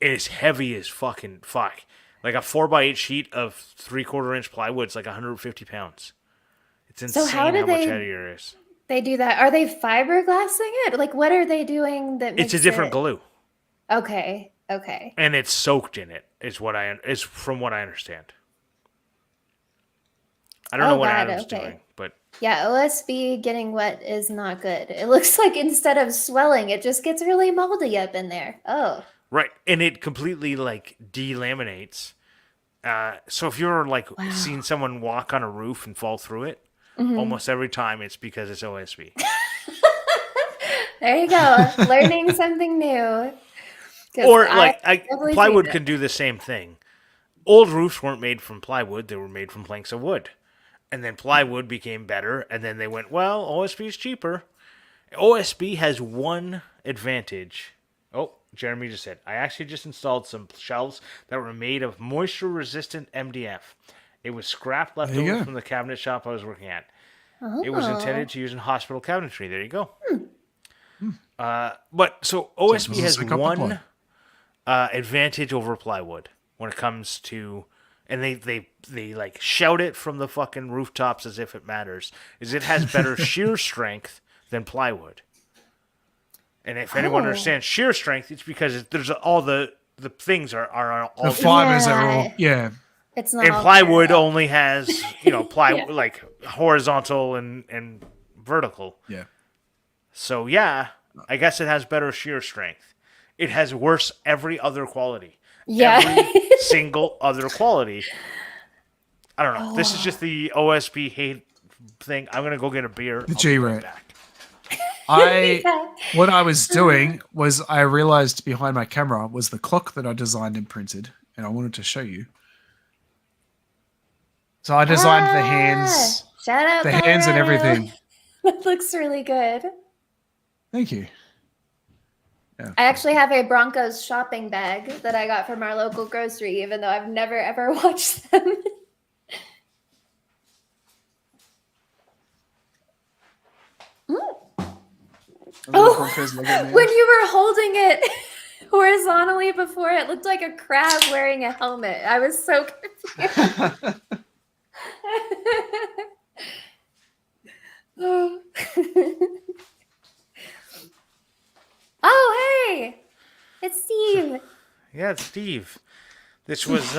It is heavy as fucking fuck. Like a 4x8 sheet of 3/4 inch plywood is like 150 pounds. It's insane how do much they- heavier it is. They do that. Are they fiberglassing it? Like, what are they doing that makes It's a different it... glue, Okay, okay. and it's soaked in it. Is from what I understand. I don't know what God, Adam's okay. doing, but Yeah, OSB getting wet is not good. It looks like instead of swelling, it just gets really moldy up in there. Oh. Right, and it completely like delaminates. So if you're like Wow. seeing someone walk on a roof and fall through it, almost every time it's because it's OSB. There you go. Learning something new. 'Cause Or I like definitely plywood seen can do the same thing. Old roofs weren't made from plywood; they were made from planks of wood. And then plywood became better, and then they went, well, OSB is cheaper. OSB has one advantage. Oh, Jeremy just said, I actually just installed some shelves that were made of moisture-resistant MDF. It was scrap left There you over go. from the cabinet shop I was working at. it. It was Oh. intended to use in hospital cabinetry. There you go. But so OSB doesn't has stick up the one plug. advantage over plywood when it comes to, and they like shout it from the fucking rooftops as if it matters, is it has better shear strength than plywood. And if anyone Oh. understands shear strength, it's because there's all the things are all The fibers are all Yeah. It's not and all plywood parallel. only has, you know, plywood Yeah. like horizontal and vertical. Yeah. So yeah, I guess it has better shear strength. It has worse every other quality. Yeah. Every single other quality. I don't know. This is just the OSB hate thing. I'm gonna go get a beer. The I'll G be right rate. back. What I was doing was I realized behind my camera was the clock that I designed and printed, and I wanted to show you. So I designed the hands, Shout out the hands and Colorado. everything. That looks really good. Thank you. I actually have a Broncos shopping bag that I got from our local grocery, even though I've never ever watched them. Oh, when you were holding it horizontally before, it looked like a crab wearing a helmet. I was so confused. Oh. Oh, hey! It's Steve. Yeah, it's Steve. This was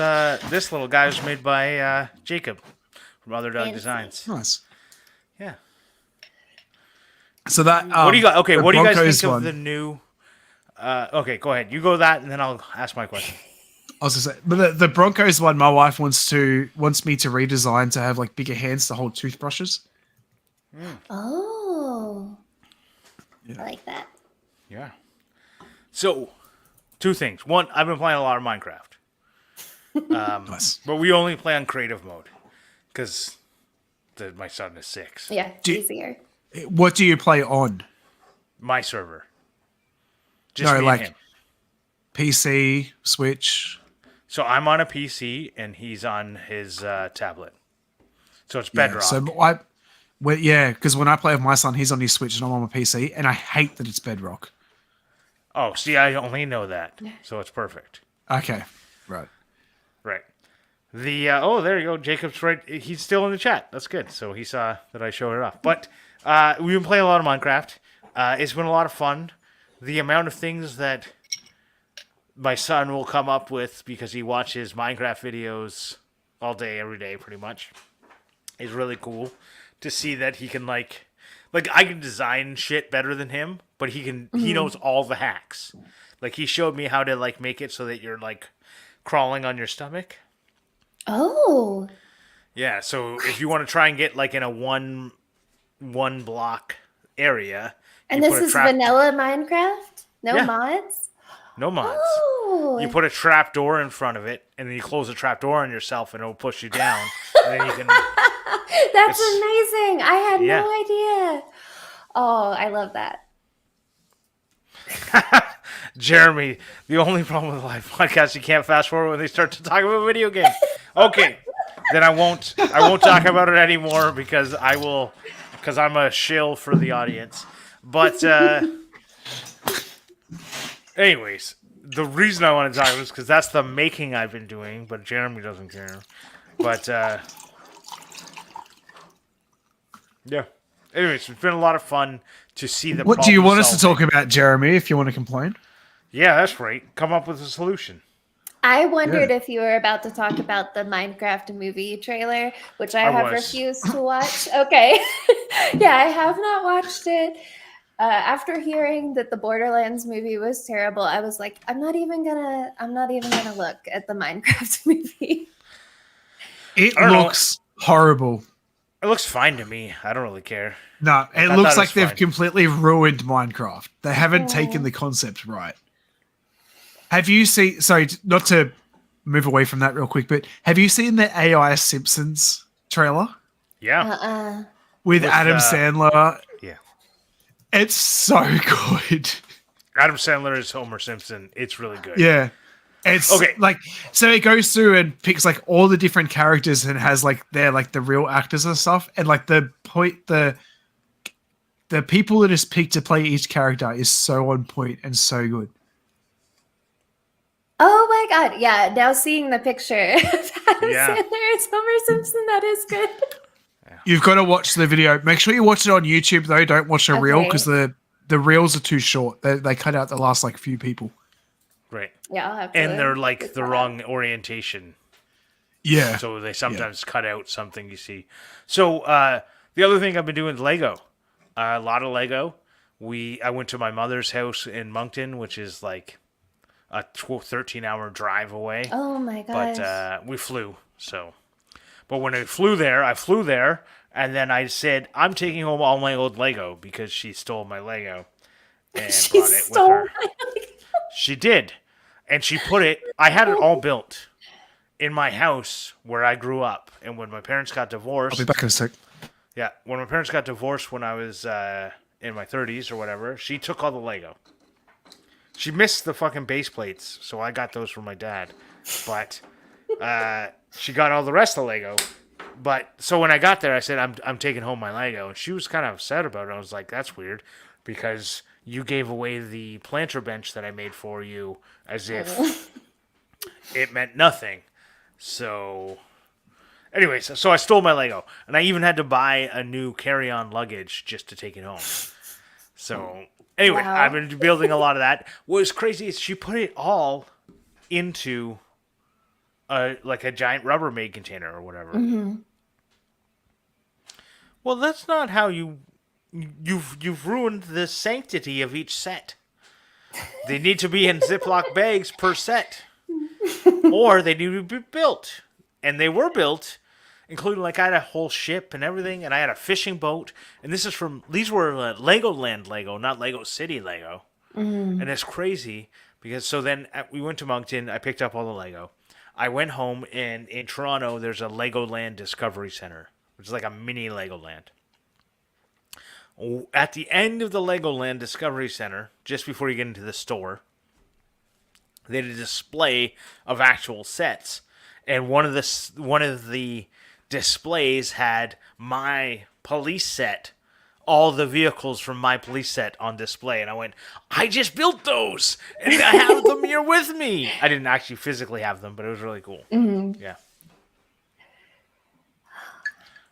this little guy was made by Jacob from Other Dog Fancy. Designs. Nice. Yeah. So that What do you got? Okay, the what do you guys Broncos think of one, the new? Okay, go ahead. You go that, and then I'll ask my question. I was gonna say, but the Broncos one, my wife wants me to redesign to have like bigger hands to hold toothbrushes. Oh. Yeah. I like that. Yeah. So, two things. One, I've been playing a lot of Minecraft, Nice. but we only play on creative mode because my son is 6. Yeah, Do you- easier. What do you play on? My server. Just No, me like- and him. PC, Switch. So I'm on a PC and he's on his tablet. So it's Yeah, Bedrock. so because when I play with my son, he's on his Switch and I'm on my PC, and I hate that it's Bedrock. Oh, see, I only know that, so it's perfect. Okay, right. Right. The there you go. Jacob's right. He's still in the chat. That's good. So he saw that I showed it off. But we've been playing a lot of Minecraft. It's been a lot of fun. The amount of things that my son will come up with because he watches Minecraft videos all day, every day, pretty much, is really cool to see that he can like I can design shit better than him, but he knows all the hacks. Like he showed me how to like make it so that you're like crawling on your stomach. Oh. Yeah, so if you want to try and get like in a one block area, And you this put a is trap- vanilla Minecraft? No Yeah. mods? no mods. Oh. You put a trap door in front of it, and then you close the trap door on yourself, and it'll push you down. And then you can. That's It's- amazing. I had Yeah. no idea. Oh, I love that. Jeremy, the only problem with live podcasts, you can't fast forward when they start to talk about video games. Okay, then I won't talk about it anymore because I'm a shill for the audience. But anyways, the reason I want to talk about it is because that's the making I've been doing, but Jeremy doesn't care. But yeah. Anyways, it's been a lot of fun to see the. What do you want us to problem-solving. talk about, Jeremy? If you want to complain, Yeah, that's right. Come up with a solution. I wondered if you were about to talk about the Minecraft movie trailer, which I have was. refused to watch. Okay. Yeah, I have not watched it. After hearing that the Borderlands movie was terrible, I was like, I'm not even gonna look at the Minecraft movie. It I don't know. looks horrible. It looks fine to me. I don't really care. No, it I looks thought it like was they've fine. completely ruined Minecraft. They haven't taken the concept right. Have you seen? Sorry, not to move away from that real quick, but have you seen the AI Simpsons trailer Yeah. with With, Adam Sandler? Yeah. It's so good. Adam Sandler is Homer Simpson. It's really good. Yeah. It's Okay. like, so it goes through and picks like all the different characters and has like they're like the real actors and stuff. And like the people that is picked to play each character is so on point and so good. Oh my god. Yeah, now seeing the picture of Adam Yeah. Sandler as Homer Simpson, that is good. You've got to watch the video. Make sure you watch it on YouTube though. Don't watch a reel because the reels are too short. They cut out the last like few people. Right. Yeah, I'll have to. And they're like look the that wrong up. orientation. Yeah. So they sometimes cut out something you see. So the other thing I've been doing is Lego. A lot of Lego. I went to my mother's house in Moncton, which is like a 13-hour drive away. Oh my gosh. But we flew. But when I flew there, and then I said, I'm taking home all my old Lego because she stole my Lego and She brought it with stole her. my Lego. She did. And she put it, I had it all built in my house where I grew up. And when my parents got divorced. I'll be back in a sec. Yeah. When my parents got divorced when I was in my 30s or whatever, she took all the Lego. She missed the fucking base plates, so I got those from my dad. But she got all the rest of the Lego. But so when I got there, I said, I'm taking home my Lego. And she was kind of upset about it. I was like, that's weird because you gave away the planter bench that I made for you as if it meant nothing. So anyways, so I stole my Lego. And I even had to buy a new carry-on luggage just to take it home. So anyway, Wow. I've been building a lot of that. What was crazy is she put it all into like a giant Rubbermaid container or whatever. Mm-hmm. Well, that's not how you've ruined the sanctity of each set. They need to be in Ziploc bags per set, or they need to be built, and they were built, including like I had a whole ship and everything, and I had a fishing boat. And these were Legoland Lego, not Lego City Lego, and it's crazy because so then we went to Moncton. I picked up all the Lego. I went home, and in Toronto, there's a Legoland Discovery Center, which is like a mini Legoland. At the end of the Legoland Discovery Center, just before you get into the store, they had a display of actual sets, and one of the displays had my police set, all the vehicles from my police set on display, and I went, I just built those, and I have them here with me. I didn't actually physically have them, but it was really cool. Mm-hmm. Yeah.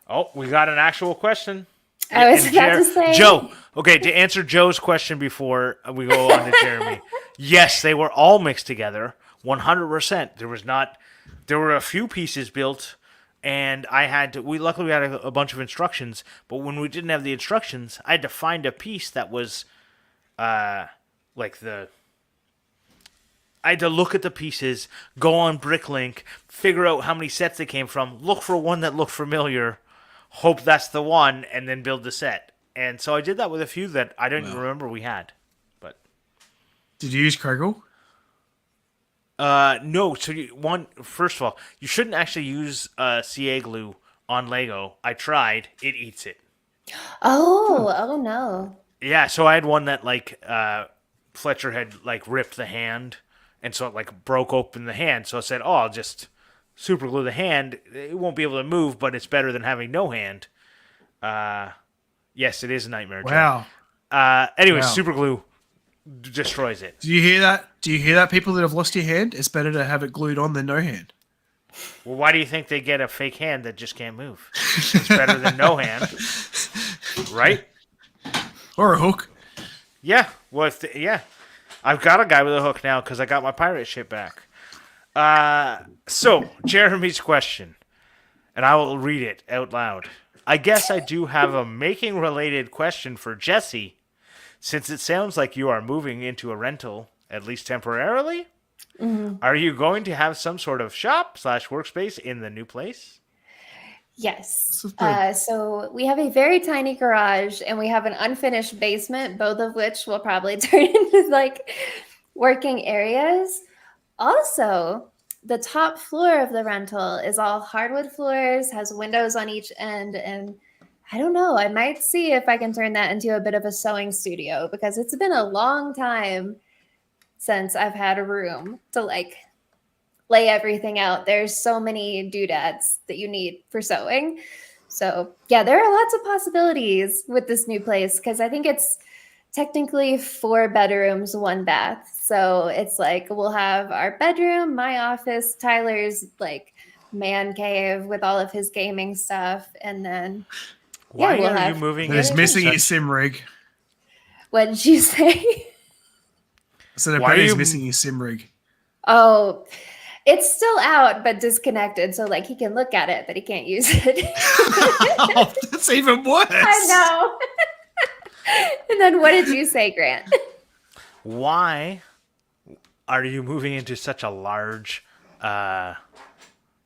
Oh, we got an actual question. I was And about to say. Joe. Okay, to answer Joe's question before we go on to Jeremy. Yes, they were all mixed together, 100%. There were a few pieces built, and luckily we had a bunch of instructions, but when we didn't have the instructions, I had to find a piece that was, I had to look at the pieces, go on Bricklink, figure out how many sets they came from, look for one that looked familiar, hope that's the one, and then build the set. And so I did that with a few that I didn't remember we had. But Did you use Kregel? no. So first of all, you shouldn't actually use CA glue on Lego. I tried; it eats it. Oh no. Yeah. So I had one that Fletcher had ripped the hand, and so it broke open the hand. So I said, "Oh, I'll just super glue the hand. It won't be able to move, but it's better than having no hand." Yes, it is a nightmare. Wow. Anyways, Wow. super glue destroys it. Do you hear that? Do you hear that, people that have lost your hand? It's better to have it glued on than no hand. Well, why do you think they get a fake hand that just can't move? It's better than no hand, right? Or a hook. Yeah. Well, yeah. I've got a guy with a hook now because I got my pirate ship back. So Jeremy's question, and I will read it out loud. I guess I do have a making related question for Jesse, since it sounds like you are moving into a rental, at least temporarily. Mhm. Are you going to have some sort of shop/workspace in the new place? Yes. This is So we have a very tiny garage and we have an unfinished basement, both of which will probably turn into like working areas. Also, the top floor of the rental is all hardwood floors, has windows on each end, and I don't know, I might see if I can turn that into a bit of a sewing studio because it's been a long time since I've had a room to like lay everything out. There's so many doodads that you need for sewing. So, yeah, there are lots of possibilities with this new place because I think it's technically 4 bedrooms, 1 bath. So it's like we'll have our bedroom, my office, Tyler's like man cave with all of his gaming stuff, and then Why we'll are you have moving That is into missing his such? sim rig. what did you say? So that Why are Benny's you- missing his sim rig. Oh, it's still out but disconnected, so like he can look at it, but he can't use it. Oh, that's even worse. I know. And then what did you say, Grant? Why are you moving into such a large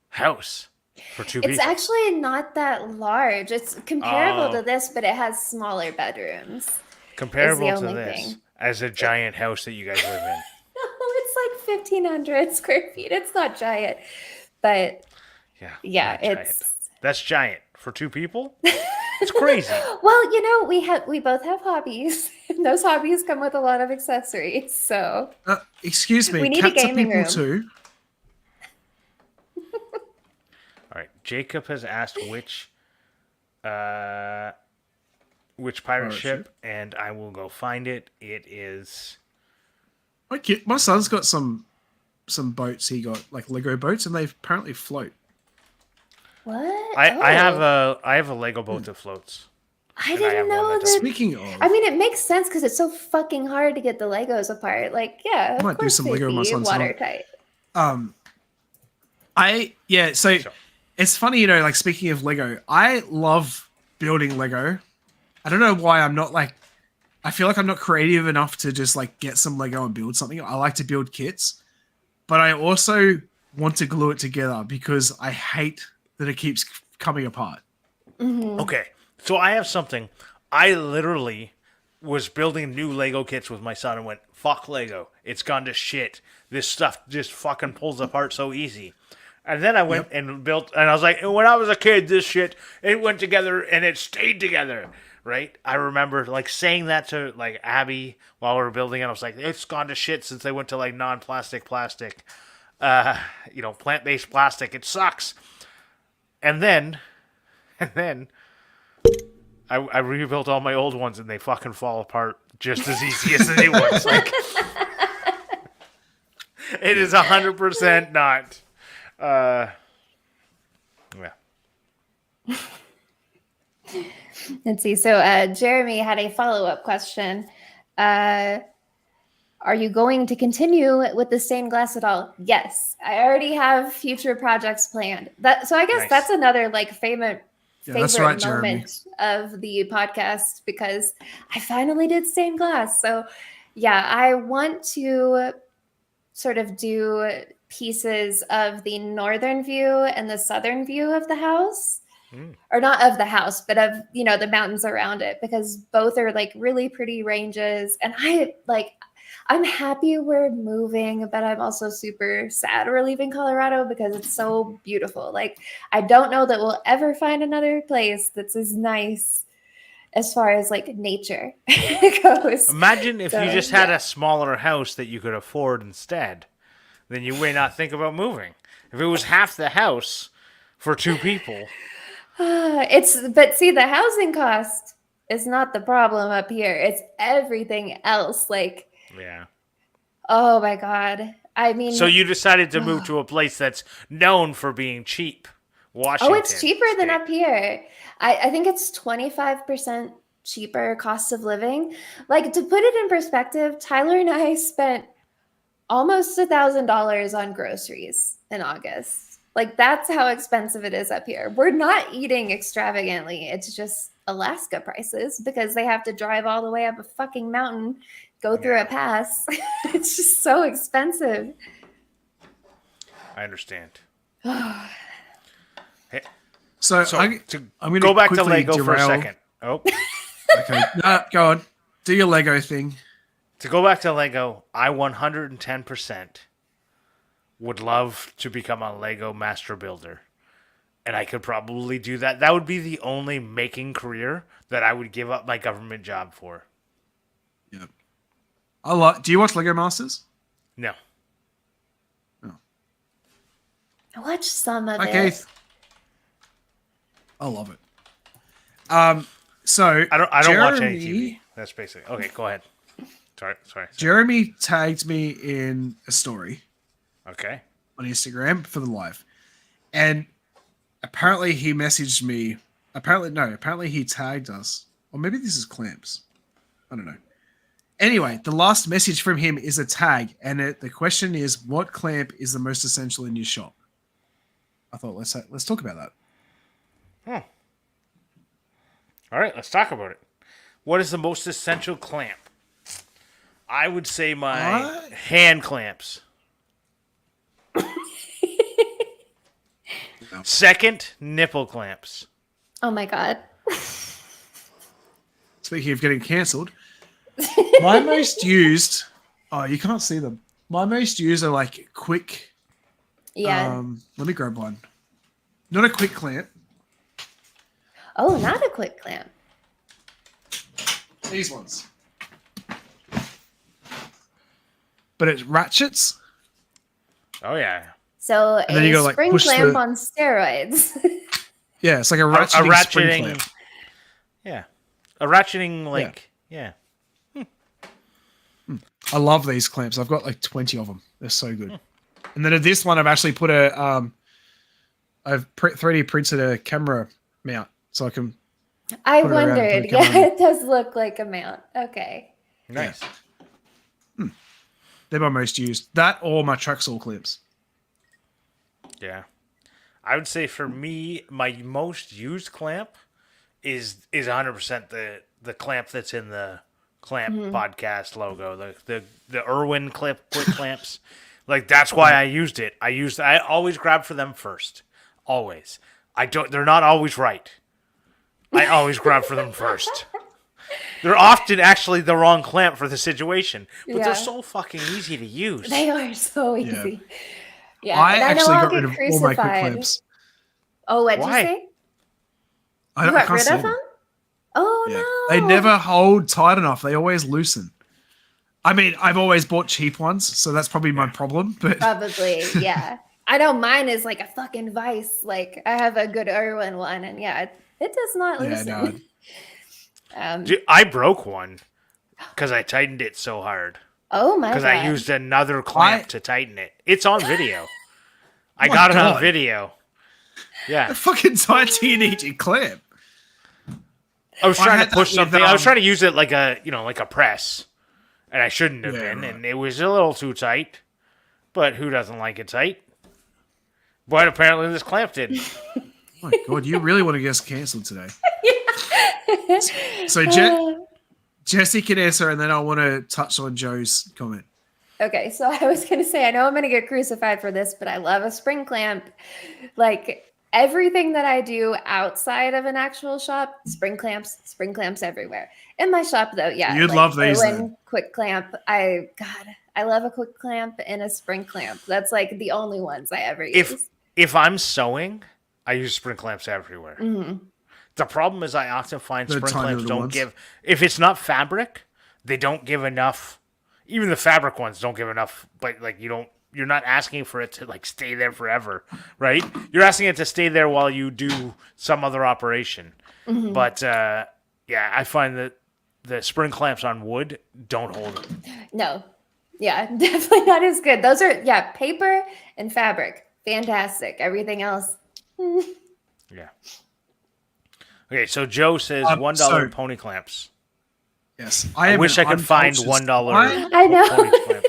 house for 2 It's people? actually not that large. It's comparable Oh. to this, but it has smaller bedrooms. Comparable to only this thing. as a giant house that you guys live in. No, it's like 1,500 square feet. It's not giant, but Yeah, not giant. it's That's giant for 2 people. It's crazy. well, we both have hobbies. And those hobbies come with a lot of accessories. So Excuse me, We need a cats are gaming people room. too. All right, Jacob has asked which pirate ship, and I will go find it. It is My son's got some boats. He got like Lego boats, and they apparently float. what? I have Oh. a Lego boat that floats. I and I have didn't one know that that. doesn't. Speaking of, I mean, it makes sense because it's so fucking hard to get the Legos apart. Like, yeah, of might do course some they'd Lego with my be son tonight. watertight. So Sure. it's funny, like speaking of Lego, I love building Lego. I don't know why I'm not like, I feel like I'm not creative enough to just like get some Lego and build something. I like to build kits, but I also want to glue it together because I hate that it keeps coming apart. Okay, so I have something. I literally was building new Lego kits with my son and went, fuck Lego. It's gone to shit. This stuff just fucking pulls apart so easy. And then I went and built, and I was like, when I was a kid, this shit, it went together and it stayed together, right? I remember like saying that to like Abby while we were building it. I was like, it's gone to shit since they went to like non-plastic plastic, plant-based plastic. It sucks. And then I rebuilt all my old ones and they fucking fall apart just as easy as the new ones. Like, it is 100% not. Yeah. Let's see. So Jeremy had a follow-up question. Are you going to continue with the stained glass at all? Yes. I already have future projects planned. So I guess Nice. that's another like favorite that's right, Jeremy. moment of the podcast because I finally did stained glass. So yeah, I want to sort of do pieces of the northern view and the southern view of the house. Or not of the house, but of, the mountains around it, because both are like really pretty ranges. And I'm happy we're moving, but I'm also super sad we're leaving Colorado because it's so beautiful. Like, I don't know that we'll ever find another place that's as nice as far as like nature goes. Imagine if So, you just had yeah. a smaller house that you could afford instead. Then you may not think about moving. If it was half the house for 2 people. But see, the housing cost is not the problem up here. It's everything else. Like, Yeah. oh my God. I mean, So you decided to move to a place that's known for being cheap. Washington. oh, it's cheaper than State. up here. I think it's 25% cheaper cost of living. Like, to put it in perspective, Tyler and I spent almost $1,000 on groceries in August. Like that's how expensive it is up here. We're not eating extravagantly. It's just Alaska prices because they have to drive all the way up a fucking mountain, go through a pass. It's just so expensive. I understand. So I'm going to go back to quickly Lego for a derail. second. Oh, Okay, no, go on. Do your Lego thing. to go back to Lego, I 110% would love to become a Lego master builder. And I could probably do that. That would be the only making career that I would give up my government job for. Yeah. Do you watch Lego Masters? No. I watched some of Okay. it. I love it. So I don't watch any Jeremy- TV. That's basically okay. Go ahead. Sorry. Jeremy tagged me in a story Okay. on Instagram for the live, and apparently he messaged me. Apparently he tagged us, or maybe this is Clamps. I don't know. Anyway, the last message from him is a tag, and the question is, what clamp is the most essential in your shop? I thought let's talk about that. All right, let's talk about it. What is the most essential clamp? I would say my hand clamps. No. Second, nipple clamps. Oh my God. Speaking of getting cancelled, my most used. Oh, you can't see them. My most used are like quick. Yeah. Let me grab one. Not a quick clamp. Oh, not a quick clamp. These ones. But it ratchets. Oh yeah. So And then you a gotta, like, spring push clamp the- on steroids. Yeah, it's like a A ratcheting, spring ratcheting. clamp. Yeah. A ratcheting like yeah. I love these clamps. I've got like 20 of them. They're so good. And then this one, I've actually put I've 3D printed a camera mount so I can. I Put it around, wondered. put a camera Yeah, on. it does look like a mount. Okay. Nice. They're my most used. That or my Traxall clamps. Yeah. I would say for me, my most used clamp is 100% the clamp that's in the Clamp podcast logo. The Irwin quick clamps. Like that's why I used it. I always grab for them first. Always. They're not always right. I always grab for them first. They're often actually the wrong clamp for the situation, but Yeah. they're so fucking easy to use. They are so easy. Yeah. I and actually know I'll got rid get of all my quick crucified. clamps. Oh, what'd Why? you say? I You got can't rid stand of them? Oh Yeah. no. They never hold tight enough. They always loosen. I mean, I've always bought cheap ones, so that's probably my problem. But Probably, yeah. I know mine is like a fucking vice. Like I have a good Irwin one, and yeah, it does not Yeah, loosen. no. Dude, I broke one because I tightened it so hard. Oh my god. Because I used another clamp to tighten it. It's on video. I my got it on God. video. Yeah. How fucking tight do you need your clamp? I was I trying had to push that with, something. I was trying to use it like a press. And I shouldn't have Yeah, been. right. And it was a little too tight. But who doesn't like it tight? But apparently this clamp did. Oh my god, you really want to get us cancelled today? So Jesse can answer, and then I want to touch on Joe's comment. Okay, so I was gonna say, I know I'm gonna get crucified for this, but I love a spring clamp. Like everything that I do outside of an actual shop, spring clamps everywhere. In my shop, though, yeah, You'd like love these, Irwin then. quick clamp. I love a quick clamp and a spring clamp. That's like the only ones I ever use. If I'm sewing, I use spring clamps everywhere. Mhm. The problem is I often find The spring tiny clamps little don't ones. give. If it's not fabric, they don't give enough. Even the fabric ones don't give enough. But like you're not asking for it to like stay there forever, right? You're asking it to stay there while you do some other operation. Mhm. But yeah, I find that the spring clamps on wood don't hold it. No, yeah, definitely not as good. Those are paper and fabric, fantastic. Everything else, Yeah. Okay, so Joe says $1 so- pony clamps. Yes, I am wish an I could find uncultured $1 swine. I know. pony clamps.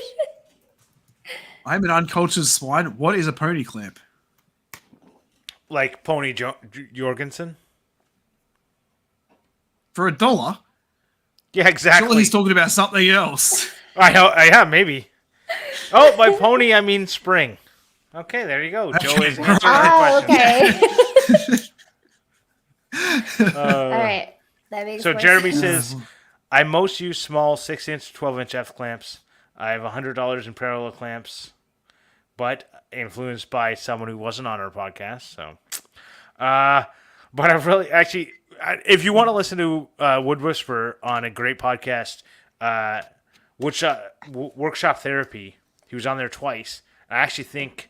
I'm an uncultured swine. What is a pony clamp? Like Pony Jorgensen. For $1? Yeah, exactly. Surely he's talking about something else. Yeah, maybe. Oh, by pony, I mean spring. Okay, there you go. Joe is answering the question. Okay. All right. That makes So more Jeremy sense. says, I most use small 6-inch, 12-inch F clamps. I have $100 in parallel clamps, but influenced by someone who wasn't on our podcast. So, but I've really actually, if you want to listen to Wood Whisperer on a great podcast, Workshop Therapy, he was on there twice. I actually think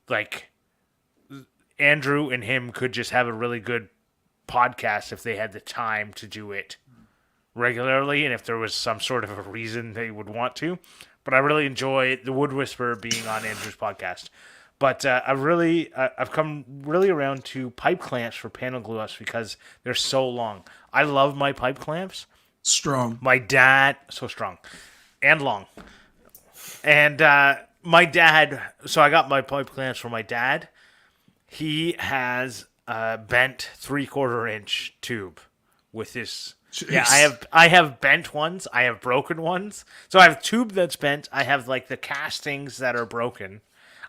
like Andrew and him could just have a really good podcast if they had the time to do it regularly and if there was some sort of a reason they would want to. But I really enjoy the Wood Whisperer being on Andrew's podcast. But I've come really around to pipe clamps for panel glue ups because they're so long. I love my pipe clamps. Strong. My dad, so strong and long. And my dad, so I got my pipe clamps for my dad. He has a bent 3/4 inch tube with this. Jeez. Yeah, I have bent ones. I have broken ones. So I have tube that's bent. I have like the castings that are broken.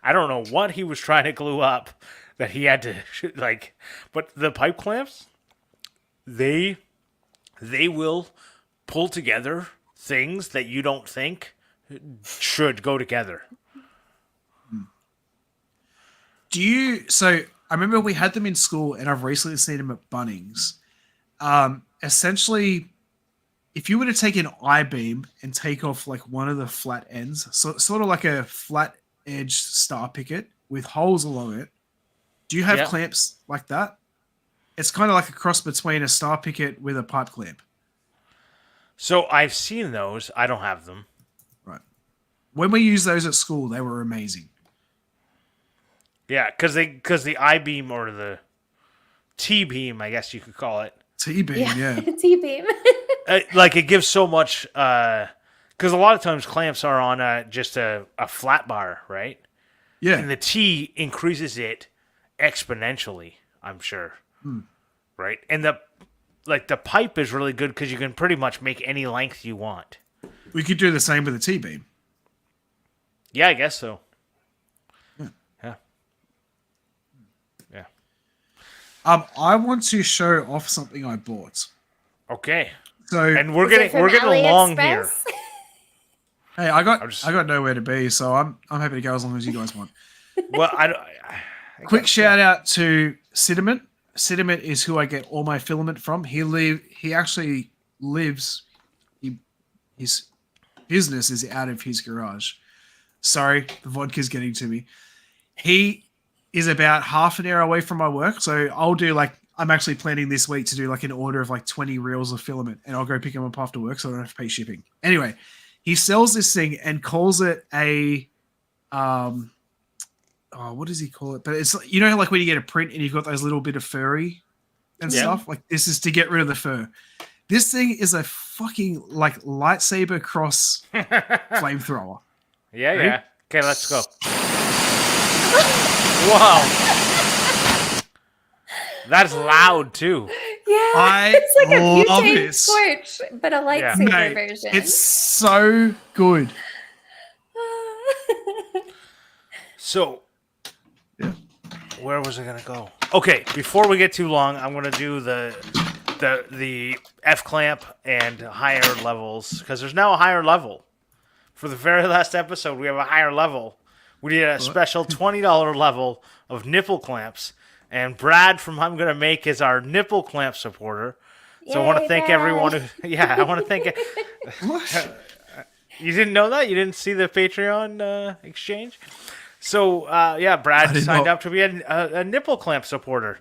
I don't know what he was trying to glue up that he had to like. But the pipe clamps, they will pull together things that you don't think should go together. So I remember we had them in school and I've recently seen them at Bunnings. Essentially, if you were to take an I-beam and take off like one of the flat ends, so sort of like a flat edged star picket with holes along it, do you have clamps like that? It's kind of like a cross between a star picket with a pipe clamp. So I've seen those. I don't have them. Right. When we used those at school, they were amazing. Yeah, because the I-beam or the T-beam, I guess you could call it. T-beam, yeah. T-beam. Like it gives so much. Because a lot of times clamps are on just a flat bar, right? Yeah. And the T increases it exponentially, I'm sure. Right? And the pipe is really good because you can pretty much make any length you want. We could do the same with a T-beam. Yeah, I guess so. Yeah. I want to show off something I bought. Okay. So and we're getting along here. Hey, I got nowhere to be, so I'm happy to go as long as you guys want. Well, Quick shout out to Cinnamon. Cinnamon is who I get all my filament from. He actually lives. His business is out of his garage. Sorry, the vodka's getting to me. He is about half an hour away from my work, so I'll do I'm actually planning this week to do like an order of like 20 reels of filament, and I'll go pick them up after work, so I don't have to pay shipping. Anyway, he sells this thing and calls it a what does he call it? But it's like when you get a print and you've got those little bit of furry and stuff. Like this is to get rid of the fur. This thing is a fucking like lightsaber cross flamethrower. Yeah, ready? Yeah. Okay, let's go. Wow. That's loud too. Yeah, it's like a love butane this. torch, but a lightsaber version. It's so good. So, where was I gonna go? Okay, before we get too long, I'm gonna do the F clamp and higher levels because there's now a higher level. For the very last episode, we have a higher level. We did a special $20 level of nipple clamps, and Brad from I'm Gonna Make is our nipple clamp supporter. So I want to thank everyone who. I want to thank. You didn't know that? You didn't see the Patreon exchange? So, Brad signed up to be a nipple clamp supporter.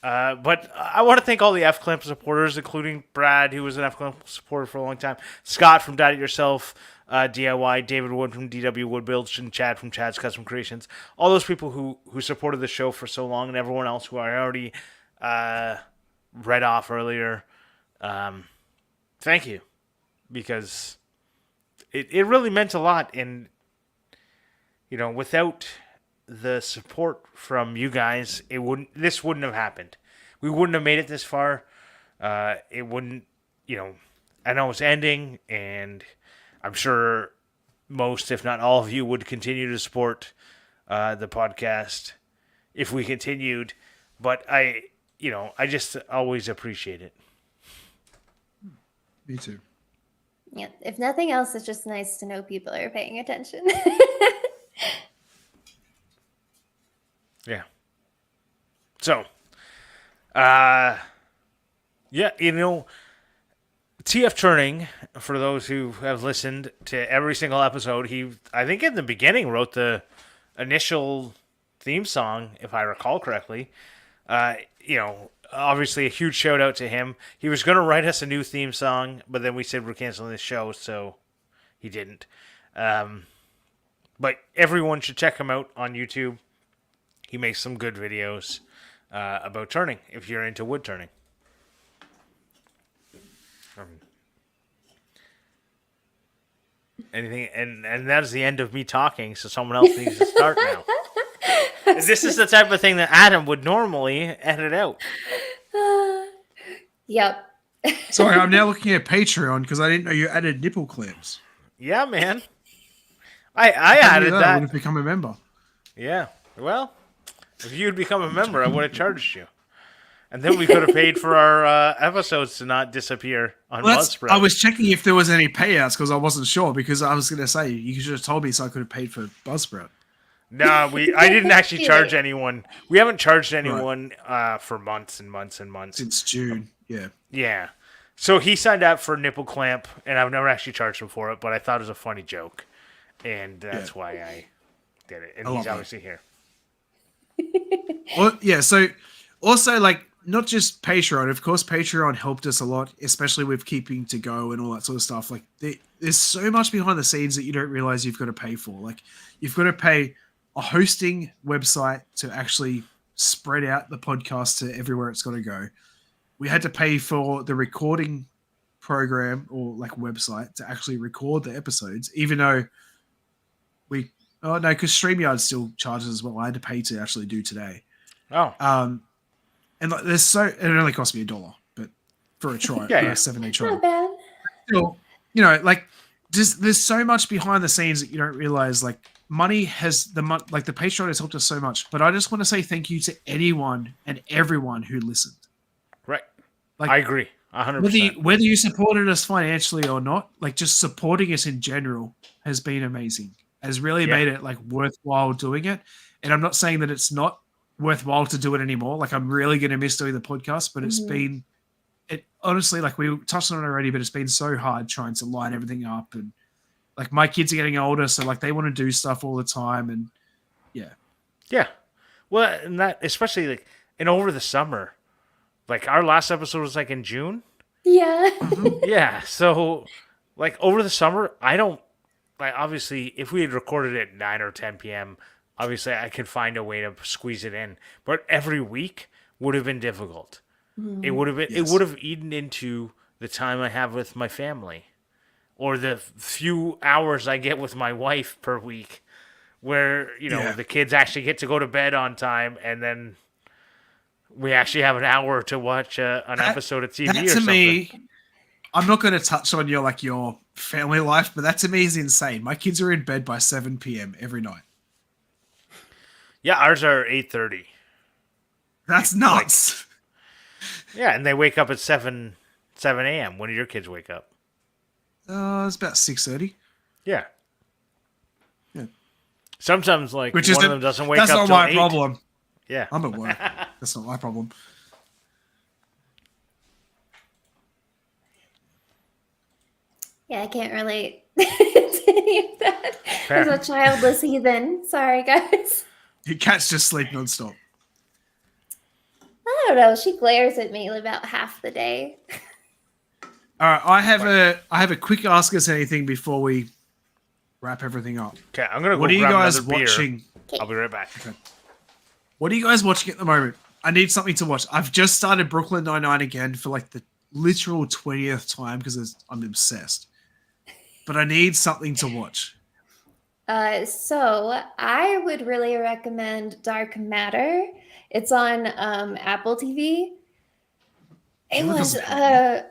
But I want to thank all the F clamp supporters, including Brad, who was an F clamp supporter for a long time, Scott from Dad It Yourself DIY, David Wood from DW Wood Builds, and Chad from Chad's Custom Creations. All those people who supported the show for so long, and everyone else who I already read off earlier. Thank you, because it really meant a lot. And without the support from you guys, this wouldn't have happened. We wouldn't have made it this far. It wouldn't, I know it's ending, and I'm sure most, if not all of you, would continue to support the podcast if we continued. But I just always appreciate it. Me too. Yeah. If nothing else, it's just nice to know people are paying attention. Yeah. So, yeah, TF Turning, for those who have listened to every single episode, I think in the beginning wrote the initial theme song, if I recall correctly. Obviously a huge shout out to him. He was going to write us a new theme song, but then we said we're canceling the show, so he didn't. But everyone should check him out on YouTube. He makes some good videos about turning, if you're into wood turning. Anything, and that is the end of me talking, so someone else needs to start now. This is the type of thing that Adam would normally edit out. Yep. Sorry, I'm now looking at Patreon because I didn't know you added nipple clamps. Yeah, man. I added that. I would have become a member. Yeah. Well, if you'd become a member, I would have charged you. And then we could have paid for our episodes to not disappear on Buzzsprout. I was checking if there was any payouts because I wasn't sure, because I was going to say, you should have told me so I could have paid for Buzzsprout. No, I didn't actually charge anyone. We haven't charged anyone for months and months and months. Since June, yeah. Yeah. So he signed up for Nipple Clamp, and I've never actually charged him for it, but I thought it was a funny joke. And that's why I did it. And he's obviously here. Well, yeah, so also, like, not just Patreon. Of course, Patreon helped us a lot, especially with keeping to go and all that sort of stuff. Like, there's so much behind the scenes that you don't realize you've got to pay for. Like, you've got to pay a hosting website to actually spread out the podcast to everywhere it's got to go. We had to pay for the recording program or like website to actually record the episodes, even though because StreamYard still charges as well. I had to pay to actually do today. Oh. And like, it only cost me $1, but for a try, a 7-day trial. Not bad. Still, like there's so much behind the scenes that you don't realize. Like, money has the Patreon has helped us so much. But I just want to say thank you to anyone and everyone who listened. Right. Like, I agree. 100%. Whether you supported us financially or not, like, just supporting us in general has been amazing. Has really made it like worthwhile doing it. And I'm not saying that it's not worthwhile to do it anymore. Like, I'm really going to miss doing the podcast, but it's been, honestly, like we touched on it already, but it's been so hard trying to line everything up. And like, my kids are getting older, so like they want to do stuff all the time. And yeah. Well, and that, especially like, and over the summer, like our last episode was like in June. Yeah. Yeah. So like over the summer, I don't, like, obviously if we had recorded at 9 or 10 p.m., obviously I could find a way to squeeze it in, but every week would have been difficult. It would have been, it would have eaten into the time I have with my family, or the few hours I get with my wife per week, where the kids actually get to go to bed on time, and then we actually have an hour to watch an episode of TV or something. Me, I'm not going to touch on your family life, but that to me is insane. My kids are in bed by 7 p.m. every night. Yeah, ours are 8:30. That's nuts. Yeah, and they wake up at 7 a.m. When do your kids wake up? It's about 6:30. Yeah. Sometimes, like, one of them doesn't wake up till 8. That's not my problem. Yeah. I'm at work. That's not my problem. Yeah, I can't relate to any of that. As a childless heathen. Sorry, guys. Your cat's just sleep nonstop. I don't know. She glares at me about half the day. All right, I have a quick ask us anything before we wrap everything up. Okay, I'm gonna go. What are you guys beer. watching? I'll be right back. Okay. What are you guys watching at the moment? I need something to watch. I've just started Brooklyn Nine-Nine again for like the literal 20th time because I'm obsessed. But I need something to watch. So I would really recommend Dark Matter. It's on Apple TV. It Well, that was doesn't help me.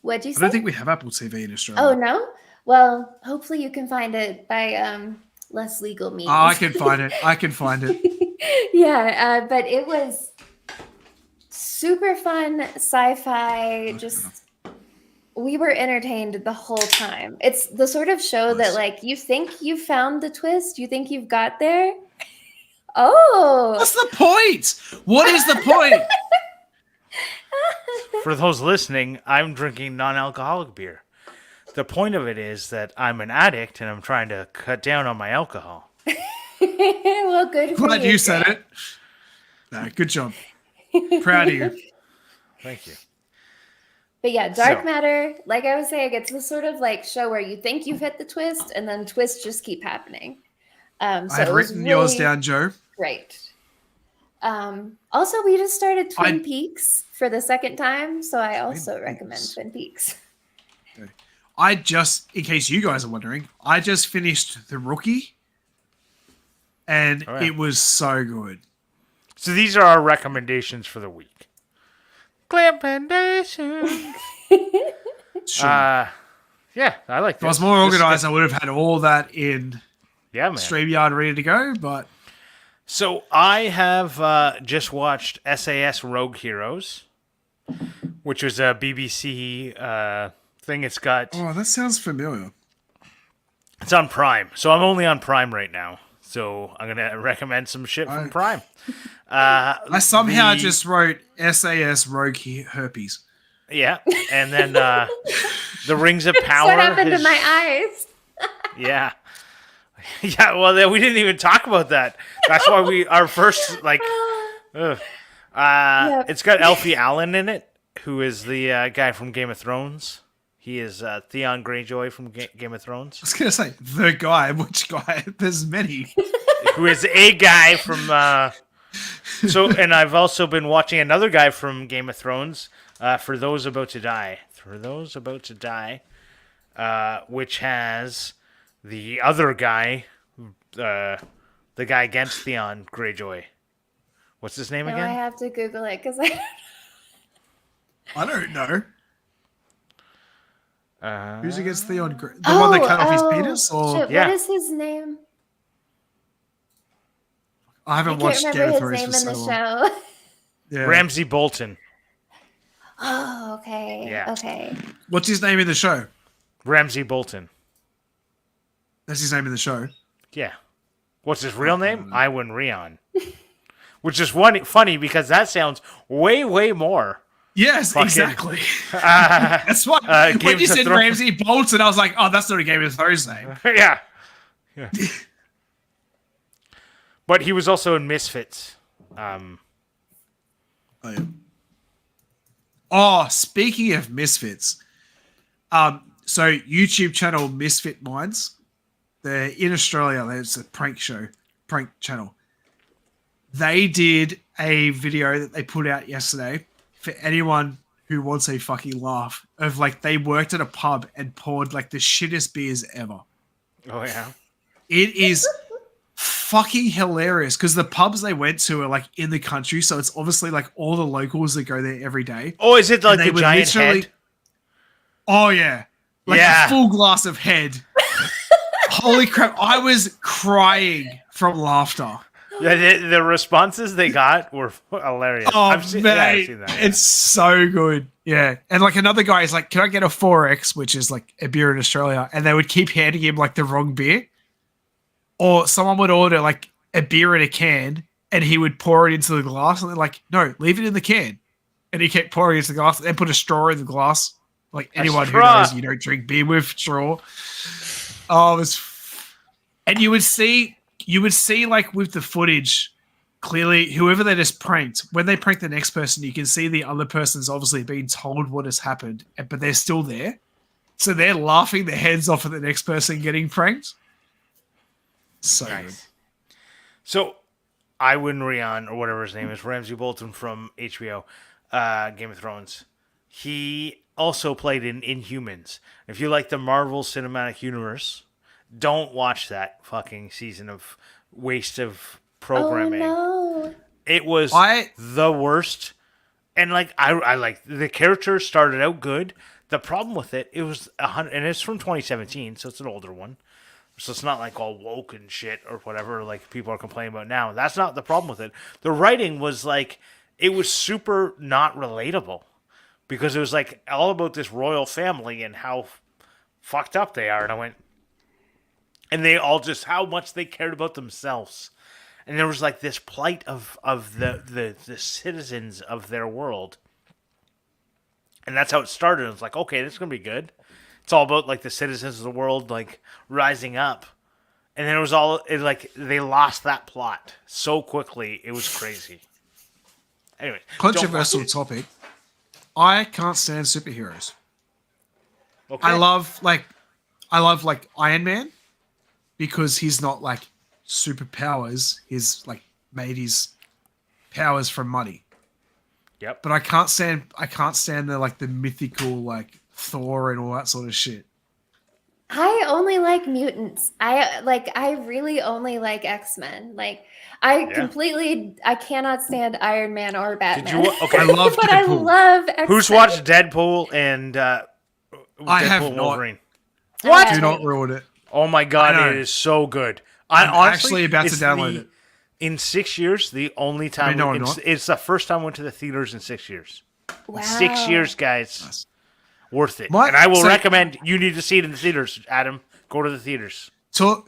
what'd you I don't say? think we have Apple TV in Oh Australia. no? Well, hopefully you can find it by less legal Oh, I means. can find it. I can find it. Yeah, but it was super fun sci-fi. Dark Matter. Just we were entertained the whole time. It's the sort of show that Nice. like you think you found the twist, you think you've got there. Oh. What's the point? What is the point? For those listening, I'm drinking non-alcoholic beer. The point of it is that I'm an addict and I'm trying to cut down on my alcohol. Well, good for Glad you. you said Grant. it. No, good job. Proud of you. Thank you. But yeah, Dark So- Matter, like I was saying, it's the sort of like show where you think you've hit the twist and then twists just keep happening. So I have it was written yours really down, Joe. great. Also, we just started Twin I- Peaks for the second time, so I also Peaks. recommend Twin Peaks. I just, in case you guys are wondering, I just finished The Rookie, and Oh, yeah. it was so good. So these are our recommendations for the week. Clampdown. Sure. Yeah, I like if I this. was more This is organized, good. I would have had all that in Yeah, man. StreamYard ready to go, but So I have just watched SAS Rogue Heroes, which was a BBC thing. It's that sounds familiar. it's on Prime, so I'm only on Prime right now. So I'm gonna recommend some shit from Prime. I somehow the- just wrote SAS Rogue Herpes. Yeah, and then the Rings of Power. What happened to has- my eyes? Yeah. Yeah, well, we didn't even talk about that. That's why our first, like, ugh. Yep. It's got Alfie Allen in it, who is the guy from Game of Thrones. He is Theon Greyjoy from Game of Thrones, I was going to say, the guy. Which guy? There's many. who is a guy from... and I've also been watching another guy from Game of Thrones, For Those About to Die. For Those About to Die, which has... the other guy, the guy against Theon Greyjoy. What's his name Now I again? have to Google it because I don't know. Who's against Theon? The Oh, one that cut off his penis? Or shit, Yeah. what is his name? I I haven't can't watched Game remember of his Thrones name for in the so long. show. Yeah. Ramsay Bolton. Oh, okay. Yeah. Okay. What's his name in the show? Ramsay Bolton. That's his name in the show. Yeah. What's his real name? Iwan Rion. Which is funny because that sounds way, way more. Yes, Fucking- exactly. That's what. When Game you of said Thrones. Ramsay Bolton, I was like, oh, that's not a Game of Thrones name. Yeah. But he was also in Misfits. Oh, yeah. Oh, speaking of Misfits, so YouTube channel Misfit Minds, they're in Australia. It's a prank channel. They did a video that they put out yesterday for anyone who wants a fucking laugh of like they worked at a pub and poured like the shittest beers ever. Oh, yeah. It is fucking hilarious because the pubs they went to are like in the country, so it's obviously like all the locals that go there every day. Oh, is it like And they the would giant head? Oh yeah, like Yeah. a full glass of head. Holy crap! I was crying from laughter. Yeah, the responses they got were hilarious. Oh I've seen mate, that. Yeah. it's so good. Yeah, and like another guy is like, "Can I get a 4X?" which is like a beer in Australia, and they would keep handing him like the wrong beer, or someone would order like a beer in a can, and he would pour it into the glass, and they're like, "No, leave it in the can," and he kept pouring it into the glass, and put a straw in the glass. Like anyone who straw. knows, you don't drink beer with straw. Oh, it was, and you would see like with the footage, clearly whoever they just pranked, when they prank the next person, you can see the other person's obviously being told what has happened, but they're still there. So they're laughing their heads off at the next person getting pranked. So good. Nice. So, Iwan Rion, or whatever his name is, Ramsay Bolton from HBO, Game of Thrones, he also played in Inhumans. If you like the Marvel Cinematic Universe, don't watch that fucking season of waste of Oh programming. no. It was the worst. And like I like the characters started out good. The problem with it, it was 100, and it's from 2017, so it's an older one. So it's not like all woke and shit or whatever like people are complaining about now. That's not the problem with it. The writing was like it was super not relatable because it was like all about this royal family and how fucked up they are. And I went, and they all just how much they cared about themselves. And there was like this plight of the citizens of their world. And that's how it started. It was like, okay, this is gonna be good. It's all about like the citizens of the world like rising up. And then like they lost that plot so quickly. It was crazy. Anyway, Controversial topic. I can't stand superheroes. Okay. I love like Iron Man because he's not like superpowers. He's like made his powers from money. Yep. But I can't stand the like the mythical like Thor and all that sort of shit. I only like mutants. I really only like X-Men. Like I cannot stand Iron Man or Batman. Okay. I love but Deadpool. I love X-Men. Who's watched Deadpool and Deadpool have not. Wolverine? What? Do not ruin it. Oh my god, it is so good. I'm honestly actually about to download it. In 6 years, the only time no, I'm not. it's the first time I went to the theaters in 6 years. Wow. 6 years, guys. Nice. Worth it. My- and I will so- recommend you need to see it in the theaters, Adam. Go to the theaters. So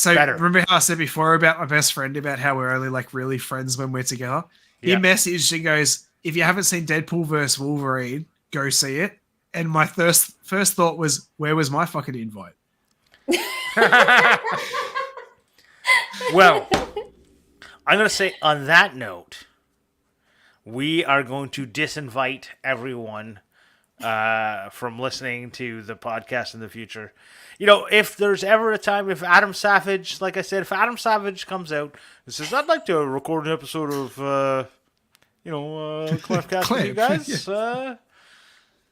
Better. remember how I said before about my best friend about how we're only like really friends when we're together? Yeah. He messaged and goes, if you haven't seen Deadpool vs. Wolverine, go see it. And my first thought was, where was my fucking invite? Well, I'm going to say on that note, we are going to disinvite everyone from listening to the podcast in the future. You know, if there's ever a time, if Adam Savage, like I said, if Adam Savage comes out and says, I'd like to record an episode of, Clampcast with you guys,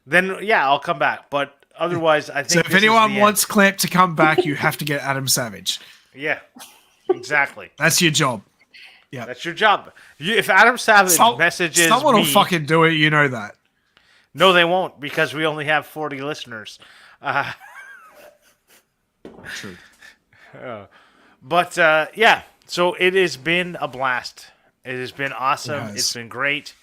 then, yeah, I'll come back. But otherwise, I think So if this is anyone the wants Clamp to come back, you have to get Adam Savage. end. Yeah, exactly. That's your job. That's your job. If Adam Savage messages someone me, will fucking do it, you know that. no, they won't because we only have 40 listeners. True. But yeah, so it has been a blast. It has been awesome. Yes. It's been great.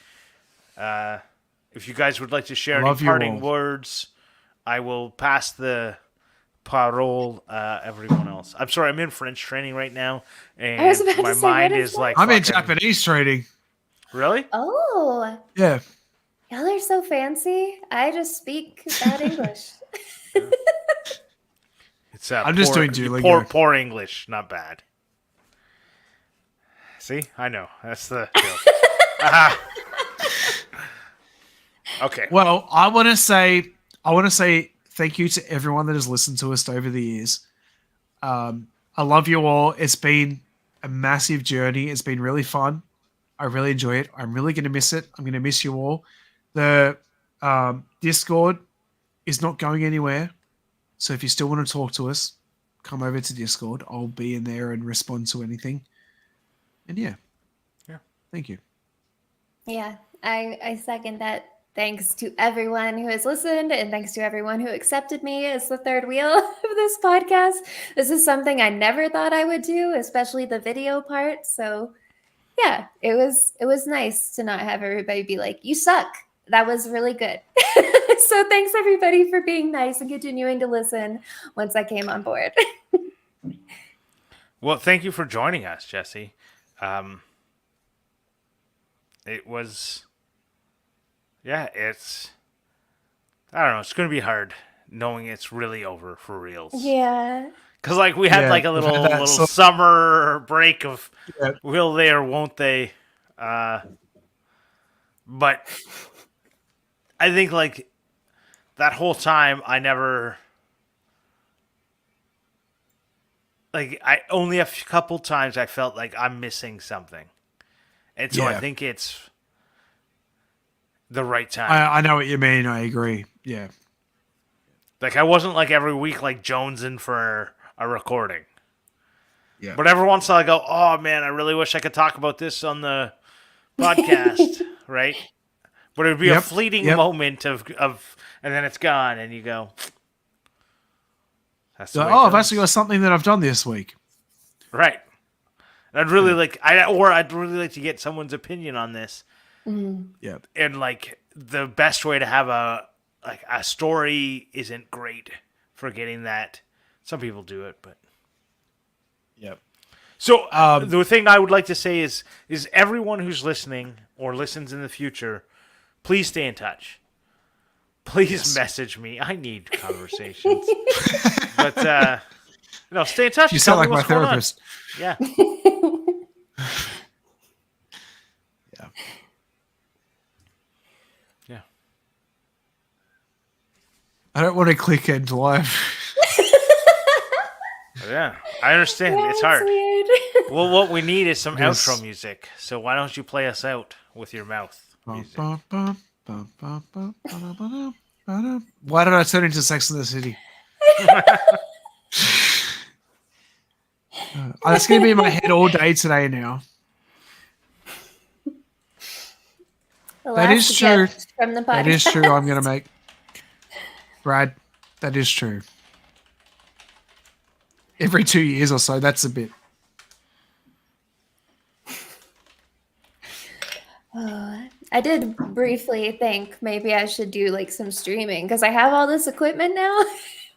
If you guys would like to share any Love you parting all. words, I will pass the parole. Everyone else. I'm sorry, I'm in French training right now, I was and about to my say, mind what is is that? like. I'm in fucking- Japanese trading. Really? Oh, Yeah. y'all are so fancy. I just speak bad English. It's I'm just doing Duolingo. poor English, not bad. See, I know that's the joke. Okay. Well, I want to say thank you to everyone that has listened to us over the years. I love you all. It's been a massive journey. It's been really fun. I really enjoy it. I'm really going to miss it. I'm going to miss you all. The Discord is not going anywhere. So if you still want to talk to us, come over to Discord. I'll be in there and respond to anything. And yeah. Thank you. Yeah, I second that. Thanks to everyone who has listened, and thanks to everyone who accepted me as the third wheel of this podcast. This is something I never thought I would do, especially the video part. So yeah, it was nice to not have everybody be like, you suck. That was really good. So thanks everybody for being nice and continuing to listen once I came on board. Well, thank you for joining us, Jesse. It was, yeah, it's, I don't know, it's going to be hard knowing it's really over for reals. Yeah. Because, like, we had, like, a we've had that little summer break of will they or won't they. But I think, like, that whole time I never, like, I only a couple times I felt like I'm missing something. And so I Yeah. think it's the right time. I know what you mean. I agree. Yeah. Like, I wasn't, like, every week, like, jonesing for a recording. Yeah. But every once in a while I go, oh man, I really wish I could talk about this on the podcast, right? But it would be a fleeting moment of, and then it's gone, and you go, that's the way it I've goes. actually got something that I've done this week. Right. I'd really I'd really like to get someone's opinion on this. Yeah. And like the best way to have a story isn't great for getting that. Some people do it, but Yep. so the thing I would like to say is everyone who's listening or listens in the future, please stay in touch. Please message me. I need conversations. But stay in touch. You Tell sound me like my what's going on. therapist. Yeah. Yeah. Yeah. I don't want to click end live. Yeah. I understand. Yeah, it's hard. weird. Well, what we need is some Yes. outro music. So why don't you play us out with your mouth music? Why did I turn into Sex in the City? It's going to be in my head all day today now. The That is last true. gift from the podcast. That is true. I'm going to make. Brad, that is true. Every 2 years or so, that's a bit. I did briefly think maybe I should do like some streaming because I have all this equipment now,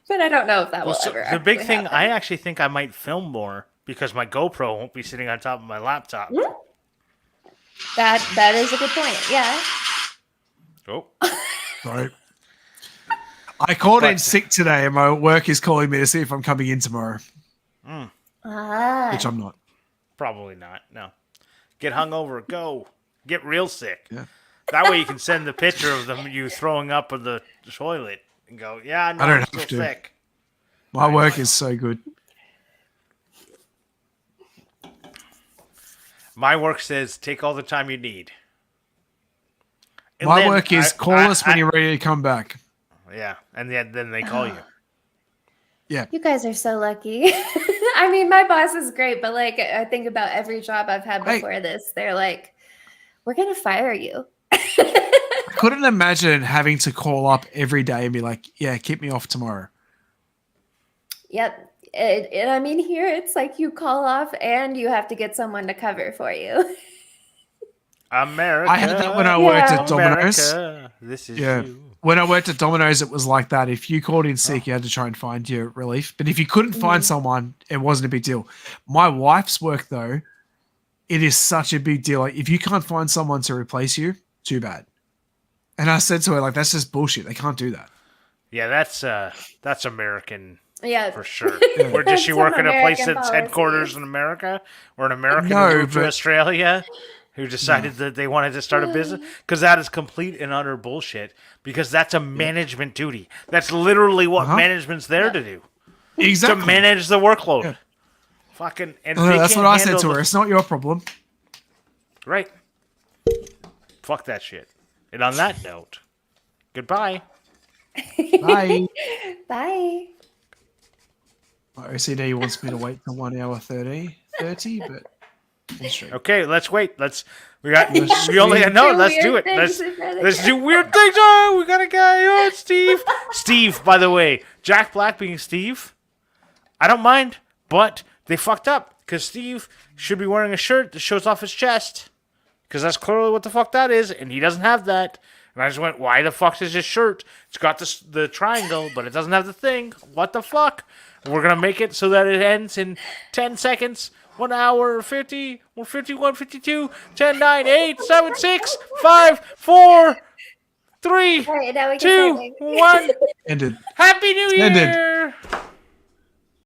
but I don't know if that will ever. The big actually thing, happen. I actually think I might film more because my GoPro won't be sitting on top of my laptop. That is a good point. Yeah. Oh. Right. I called in sick today, and my work is calling me to see if I'm coming in tomorrow, which I'm not. Probably not. No. Get hungover. Go. Get real sick. Yeah. That way you can send the picture of you throwing up in the toilet and go, yeah, no, I don't I'm have still to. sick. My work is so good. My work says take all the time you need. And My then work is call us when you're ready to come back. Yeah, and then they call you. Yeah. You guys are so lucky. I mean, my boss is great, but like I think about every job I've had before this, they're like, we're going to fire you. I couldn't imagine having to call up every day and be like, yeah, keep me off tomorrow. Yep. And I mean, here it's like you call off and you have to get someone to cover for you. America. I had that when I worked at Domino's. America, this is Yeah. you. When I worked at Domino's, it was like that. If you called in sick, you had to try and find your relief. But if you couldn't find someone, it wasn't a big deal. My wife's work, though, it is such a big deal. Like, if you can't find someone to replace you, too bad. And I said to her, like, that's just bullshit. They can't do that. Yeah, that's American. Yeah. For sure. Or does she That's work some at a place American that's policies. headquarters in America? Or an American No, who moved to but- Australia who decided that they wanted to start a business? Because that is complete and utter bullshit. Because that's a management duty. That's literally what management's there to do. Exactly. To manage the workload. Yeah. Fucking. And That's what I said to her. It's not your problem. Right. Fuck that shit. And on that note, goodbye. Bye. Bye. My OCD wants me to wait till 1 hour 30, but it's true. Okay, let's wait. We only Do let's do weird it. Let's things in front of let's the do weird things. Oh, we got a guy. Oh, it's Steve. Steve, by the way, Jack Black being Steve, I don't mind, but they fucked up because Steve should be wearing a shirt that shows off his chest because that's clearly what the fuck that is, and he doesn't have that. And I just went, why the fuck is his shirt? It's got the triangle, but it doesn't have the thing. What the fuck? We're going to make it so that it ends in 10 seconds. 1 hour 50, 151, 52, 10, 9, 8, 7, 6, 5, 4, 3, All right, now we can 2, start. 1. Ended. Happy New Ended. Year!